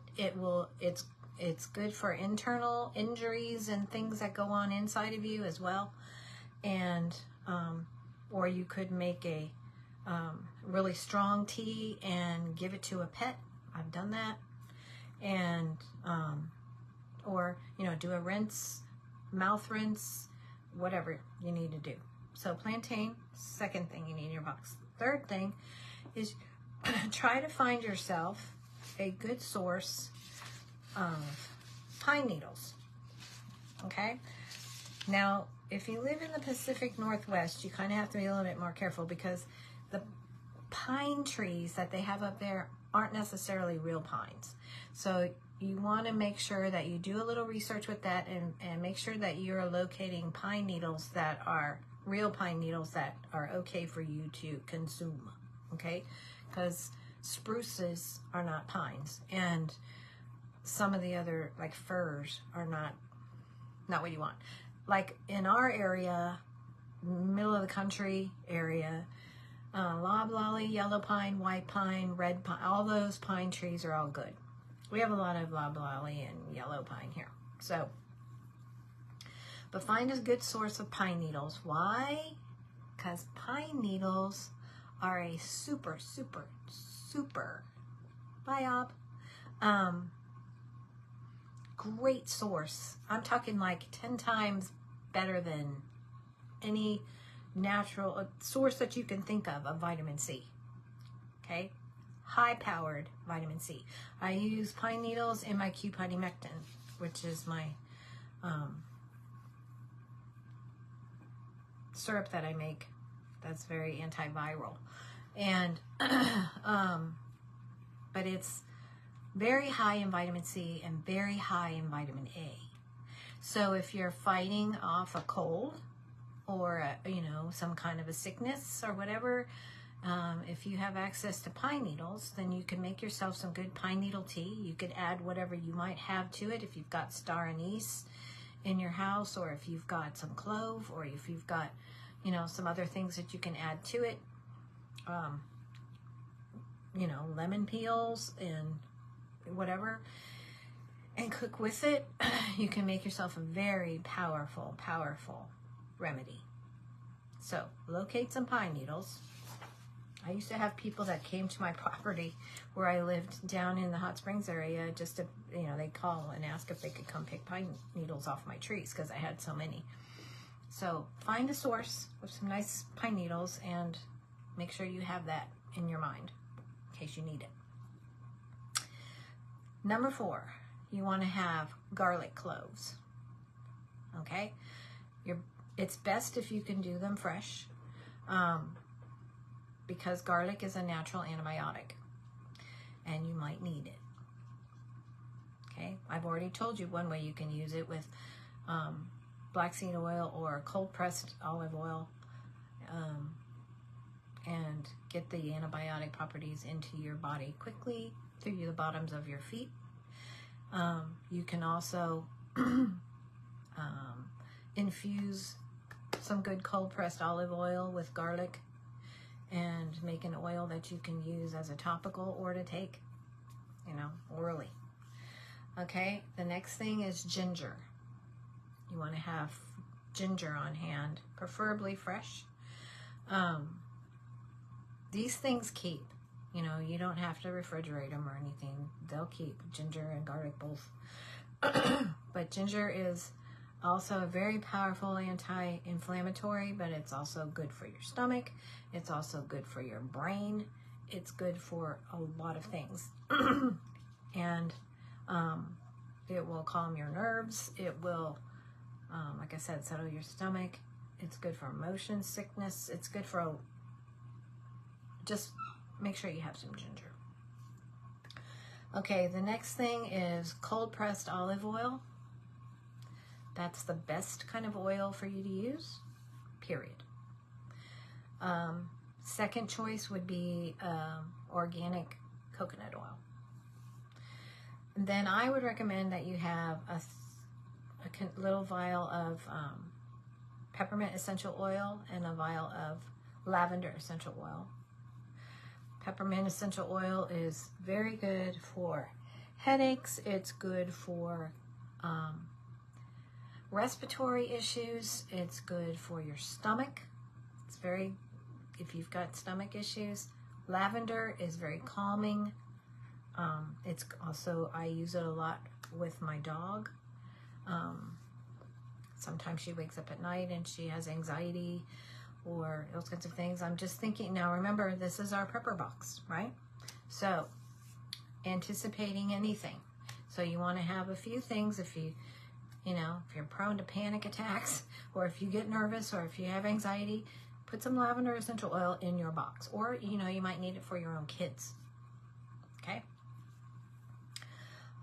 It's good for internal injuries and things that go on inside of you as well. And or you could make a really strong tea and give it to a pet. I've done that. And or do a rinse, mouth rinse, whatever you need to do. So plantain, second thing you need in your box. Third thing is try to find yourself a good source of pine needles. Okay? Now, if you live in the Pacific Northwest, you kind of have to be a little bit more careful because the pine trees that they have up there aren't necessarily real pines. So you want to make sure that you do a little research with that and make sure that you're locating pine needles that are real pine needles that are okay for you to consume, okay? Because spruces are not pines, and some of the other, like firs, are not what you want. Like in our area, middle of the country area, loblolly, yellow pine, white pine, red pine, all those pine trees are all good. We have a lot of loblolly and yellow pine here. So, but find a good source of pine needles. Why? Because pine needles are a super, bye, Ob, great source. I'm talking like 10 times better than any natural source that you can think of vitamin C. Okay? High-powered vitamin C. I use pine needles in my cupidimectin, which is my syrup that I make that's very antiviral. And but it's very high in vitamin C and very high in vitamin A. So if you're fighting off a cold or some kind of a sickness or whatever, if you have access to pine needles, then you can make yourself some good pine needle tea. You could add whatever you might have to it. If you've got star anise in your house, or if you've got some clove, or if you've got some other things that you can add to it, lemon peels and whatever, and cook with it, you can make yourself a very powerful remedy. So locate some pine needles. I used to have people that came to my property where I lived down in the Hot Springs area just to, they'd call and ask if they could come pick pine needles off my trees because I had so many. So find a source with some nice pine needles and make sure you have that in your mind in case you need it. Number 4, you want to have garlic cloves. Okay? It's best if you can do them fresh. Because garlic is a natural antibiotic and you might need it. Okay, I've already told you one way you can use it with black seed oil or cold pressed olive oil and get the antibiotic properties into your body quickly through the bottoms of your feet. You can also infuse some good cold pressed olive oil with garlic and make an oil that you can use as a topical or to take, orally. Okay, the next thing is ginger. You want to have ginger on hand, preferably fresh. These things keep, you don't have to refrigerate them or anything. They'll keep, ginger and garlic both. But ginger is also a very powerful anti-inflammatory, but it's also good for your stomach. It's also good for your brain. It's good for a lot of things. And it will calm your nerves. It will, like I said, settle your stomach. It's good for motion sickness. It's good for just make sure you have some ginger. Okay, the next thing is cold pressed olive oil. That's the best kind of oil for you to use, period. Second choice would be organic coconut oil. And then I would recommend that you have a little vial of peppermint essential oil and a vial of lavender essential oil. Peppermint essential oil is very good for headaches. It's good for respiratory issues. It's good for your stomach. It's very, if you've got stomach issues. Lavender is very calming. It's also, I use it a lot with my dog. Sometimes she wakes up at night and she has anxiety or those kinds of things. I'm just thinking, now remember, this is our prepper box, right? So, anticipating anything. So you want to have a few things if you know, if you're prone to panic attacks, or if you get nervous, or if you have anxiety, Put some lavender essential oil in your box, or you know, you might need it for your own kids. Okay.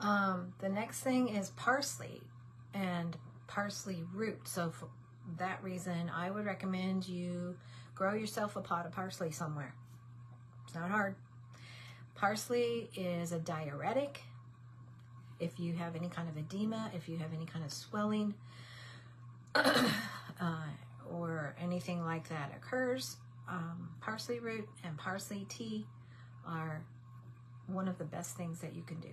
The next thing is parsley and parsley root. So for that reason, I would recommend you grow yourself a pot of parsley somewhere. It's not hard. Parsley is a diuretic. If you have any kind of edema, if you have any kind of swelling, or anything like that occurs, parsley root and parsley tea are one of the best things that you can do.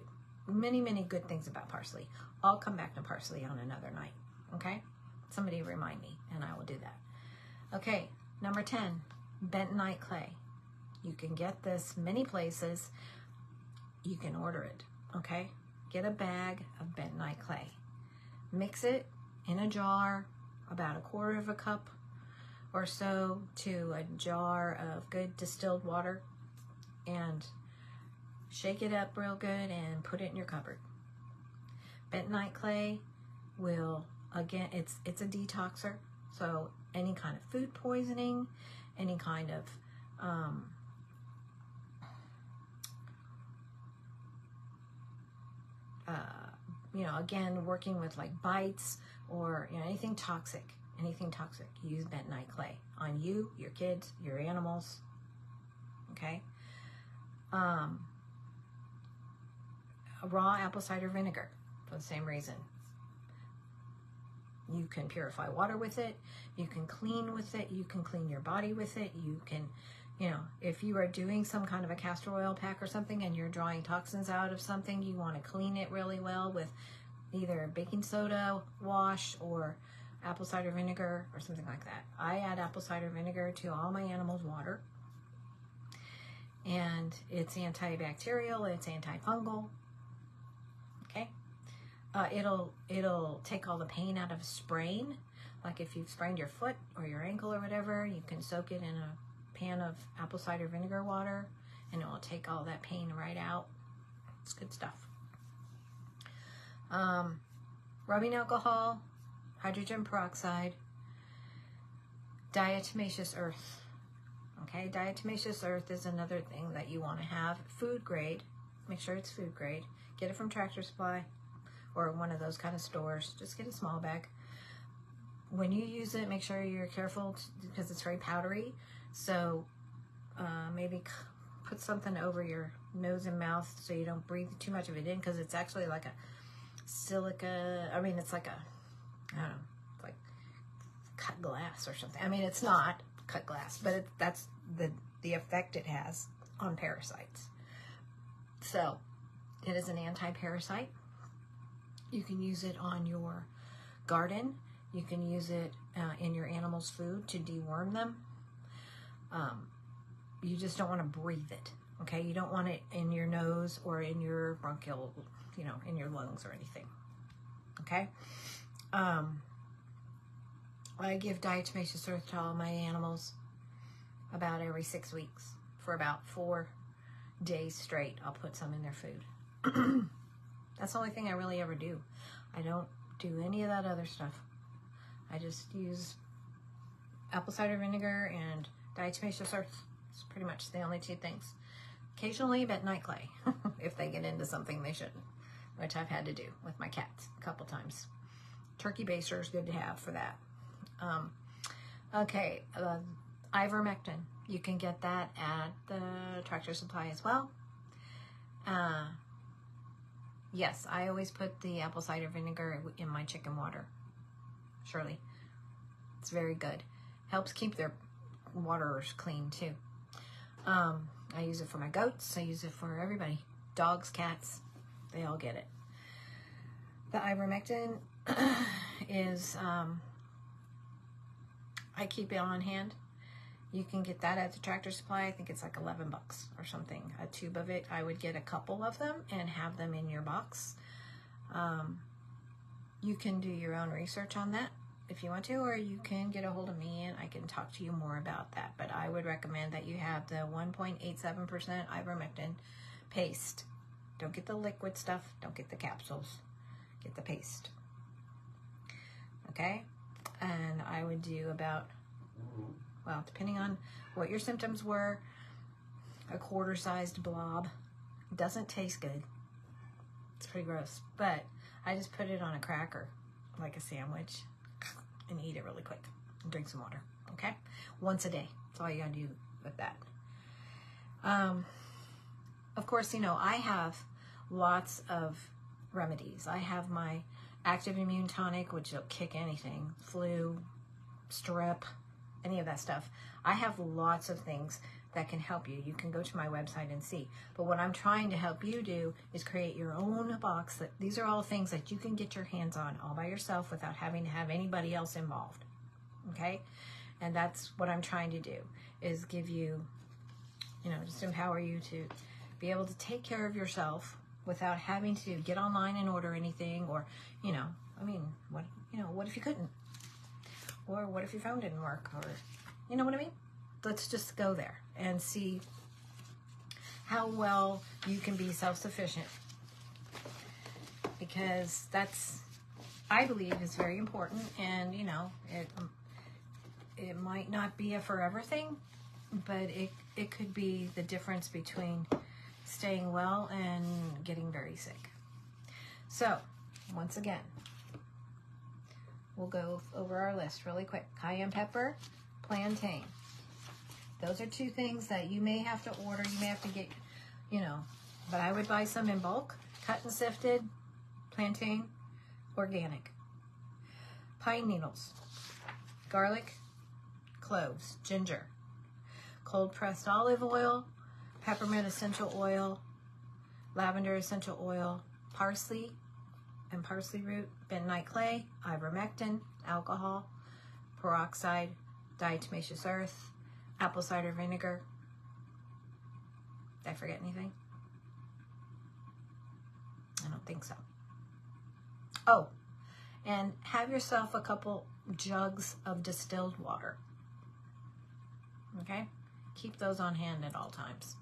Many, many good things about parsley. I'll come back to parsley on another night, okay? Somebody remind me, and I will do that. Okay, number 10, bentonite clay. You can get this many places. You can order it, okay? Get a bag of bentonite clay. Mix it in a jar, about 1/4 cup or so to a jar of good distilled water, and shake it up real good and put it in your cupboard. Bentonite clay will, again, it's a detoxer, so any kind of food poisoning, any kind of you know, again, working with like bites or, you know, anything toxic, use bentonite clay on you, your kids, your animals. Okay. Raw apple cider vinegar for the same reason. You can purify water with it. You can clean with it. You can clean your body with it. You can, you know, if you are doing some kind of a castor oil pack or something and you're drawing toxins out of something, you want to clean it really well with either baking soda wash or apple cider vinegar or something like that. I add apple cider vinegar to all my animals' water, and it's antibacterial, it's antifungal. Okay. It'll take all the pain out of sprain. Like if you've sprained your foot or your ankle or whatever, you can soak it in a pan of apple cider vinegar water, and it will take all that pain right out. It's good stuff. Rubbing alcohol, hydrogen peroxide, diatomaceous earth. Okay, diatomaceous earth is another thing that you want to have. Food grade. Make sure it's food grade. Get it from Tractor Supply or one of those kind of stores. Just get a small bag. When you use it, make sure you're careful because it's very powdery. So maybe put something over your nose and mouth so you don't breathe too much of it in, because it's actually like a silica. I mean, it's like a, I don't know, it's like cut glass or something. I mean, it's not cut glass, but that's the effect it has on parasites. So it is an anti-parasite. You can use it on your garden. You can use it in your animals' food to deworm them. You just don't want to breathe it, okay? You don't want it in your nose or in your bronchial, you know, in your lungs or anything, okay? I give diatomaceous earth to all my animals about every 6 weeks for about 4 days straight. I'll put some in their food. That's the only thing I really ever do. I don't do any of that other stuff. I just use apple cider vinegar and diatomaceous earth. It's pretty much the only 2 things. Occasionally bentonite clay, if they get into something they shouldn't, which I've had to do with my cats a couple times. Turkey baster is good to have for that. Okay, ivermectin. You can get that at the Tractor Supply as well. Yes, I always put the apple cider vinegar in my chicken water. Surely. It's very good. Helps keep their waters clean too. I use it for my goats. I use it for everybody. Dogs, cats, they all get it. The ivermectin is, I keep it on hand. You can get that at the Tractor Supply. I think it's like $11 or something, a tube of it. I would get a couple of them and have them in your box. You can do your own research on that if you want to, or you can get a hold of me and I can talk to you more about that. But I would recommend that you have the 1.87% ivermectin paste. Don't get the liquid stuff. Don't get the capsules. Get the paste. Okay? And I would do about well, depending on what your symptoms were, a quarter-sized blob. Doesn't taste good. It's pretty gross. But I just put it on a cracker, like a sandwich, and eat it really quick. And drink some water, okay? Once a day. That's all you gotta do with that. Of course, you know, I have lots of remedies. I have my Active Immune Tonic, which will kick anything. Flu, strep, any of that stuff. I have lots of things that can help you. You can go to my website and see. But what I'm trying to help you do is create your own box. These are all things that you can get your hands on all by yourself without having to have anybody else involved. Okay? And that's what I'm trying to do, is give you, you know, just empower you to be able to take care of yourself without having to get online and order anything, or, you know, I mean, what if you couldn't? Or what if your phone didn't work? Or, you know what I mean? Let's just go there and see how well you can be self-sufficient, because that's, I believe, is very important. And, you know, it might not be a forever thing, but it could be the difference between staying well and getting very sick. So, once again, we'll go over our list really quick. Cayenne pepper, plantain. Those are two things that you may have to order. You may have to get, you know, but I would buy some in bulk. Cut and sifted, plantain, organic. Pine needles, garlic, cloves, ginger, cold pressed olive oil, peppermint essential oil, lavender essential oil, parsley and parsley root, bentonite clay, ivermectin, alcohol, peroxide, diatomaceous earth, apple cider vinegar. Did I forget anything? I don't think so. Oh, and have yourself a couple jugs of distilled water. Okay? Keep those on hand at all times,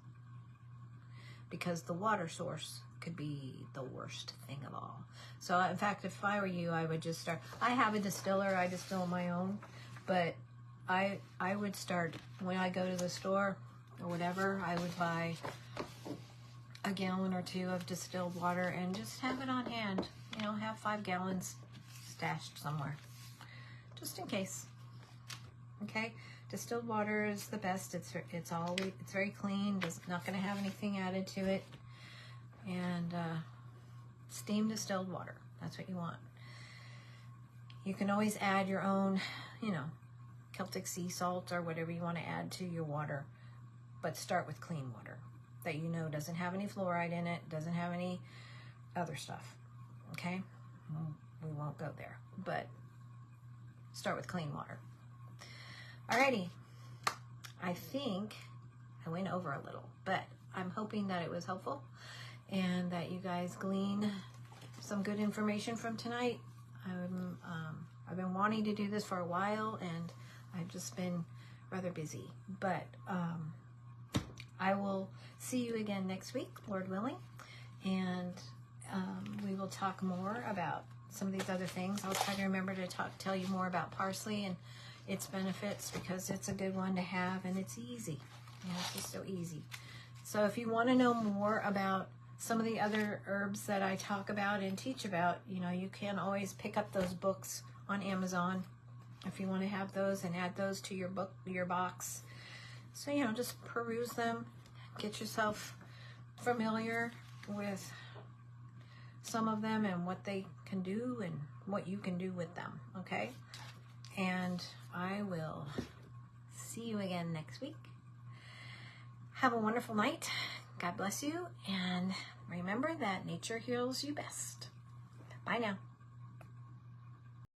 because the water source could be the worst thing of all. So, in fact, if I were you, I would just start. I have a distiller. I distill my own, but I would start when I go to the store or whatever. I would buy a gallon or two of distilled water and just have it on hand. You know, have 5 gallons stashed somewhere, just in case. Okay, distilled water is the best. It's very clean. It's not going to have anything added to it. And steamed distilled water. That's what you want. You can always add your own, you know, Celtic sea salt or whatever you want to add to your water, but start with clean water that you know doesn't have any fluoride in it, doesn't have any other stuff. Okay, we won't go there, but start with clean water. Alrighty, I think I went over a little, but I'm hoping that it was helpful and that you guys glean some good information from tonight. I've been wanting to do this for a while, and I've just been rather busy, but I will see you again next week, Lord willing, and we will talk more about some of these other things. I'll try to remember to tell you more about parsley and its benefits, because it's a good one to have, and it's easy. You know, it's just so easy. So if you want to know more about some of the other herbs that I talk about and teach about, you know, you can always pick up those books on Amazon if you want to have those and add those to your box. So, you know, just peruse them, get yourself familiar with some of them and what they can do and what you can do with them, okay? And I will see you again next week. Have a wonderful night. God bless you. And remember that nature heals you best. Bye now.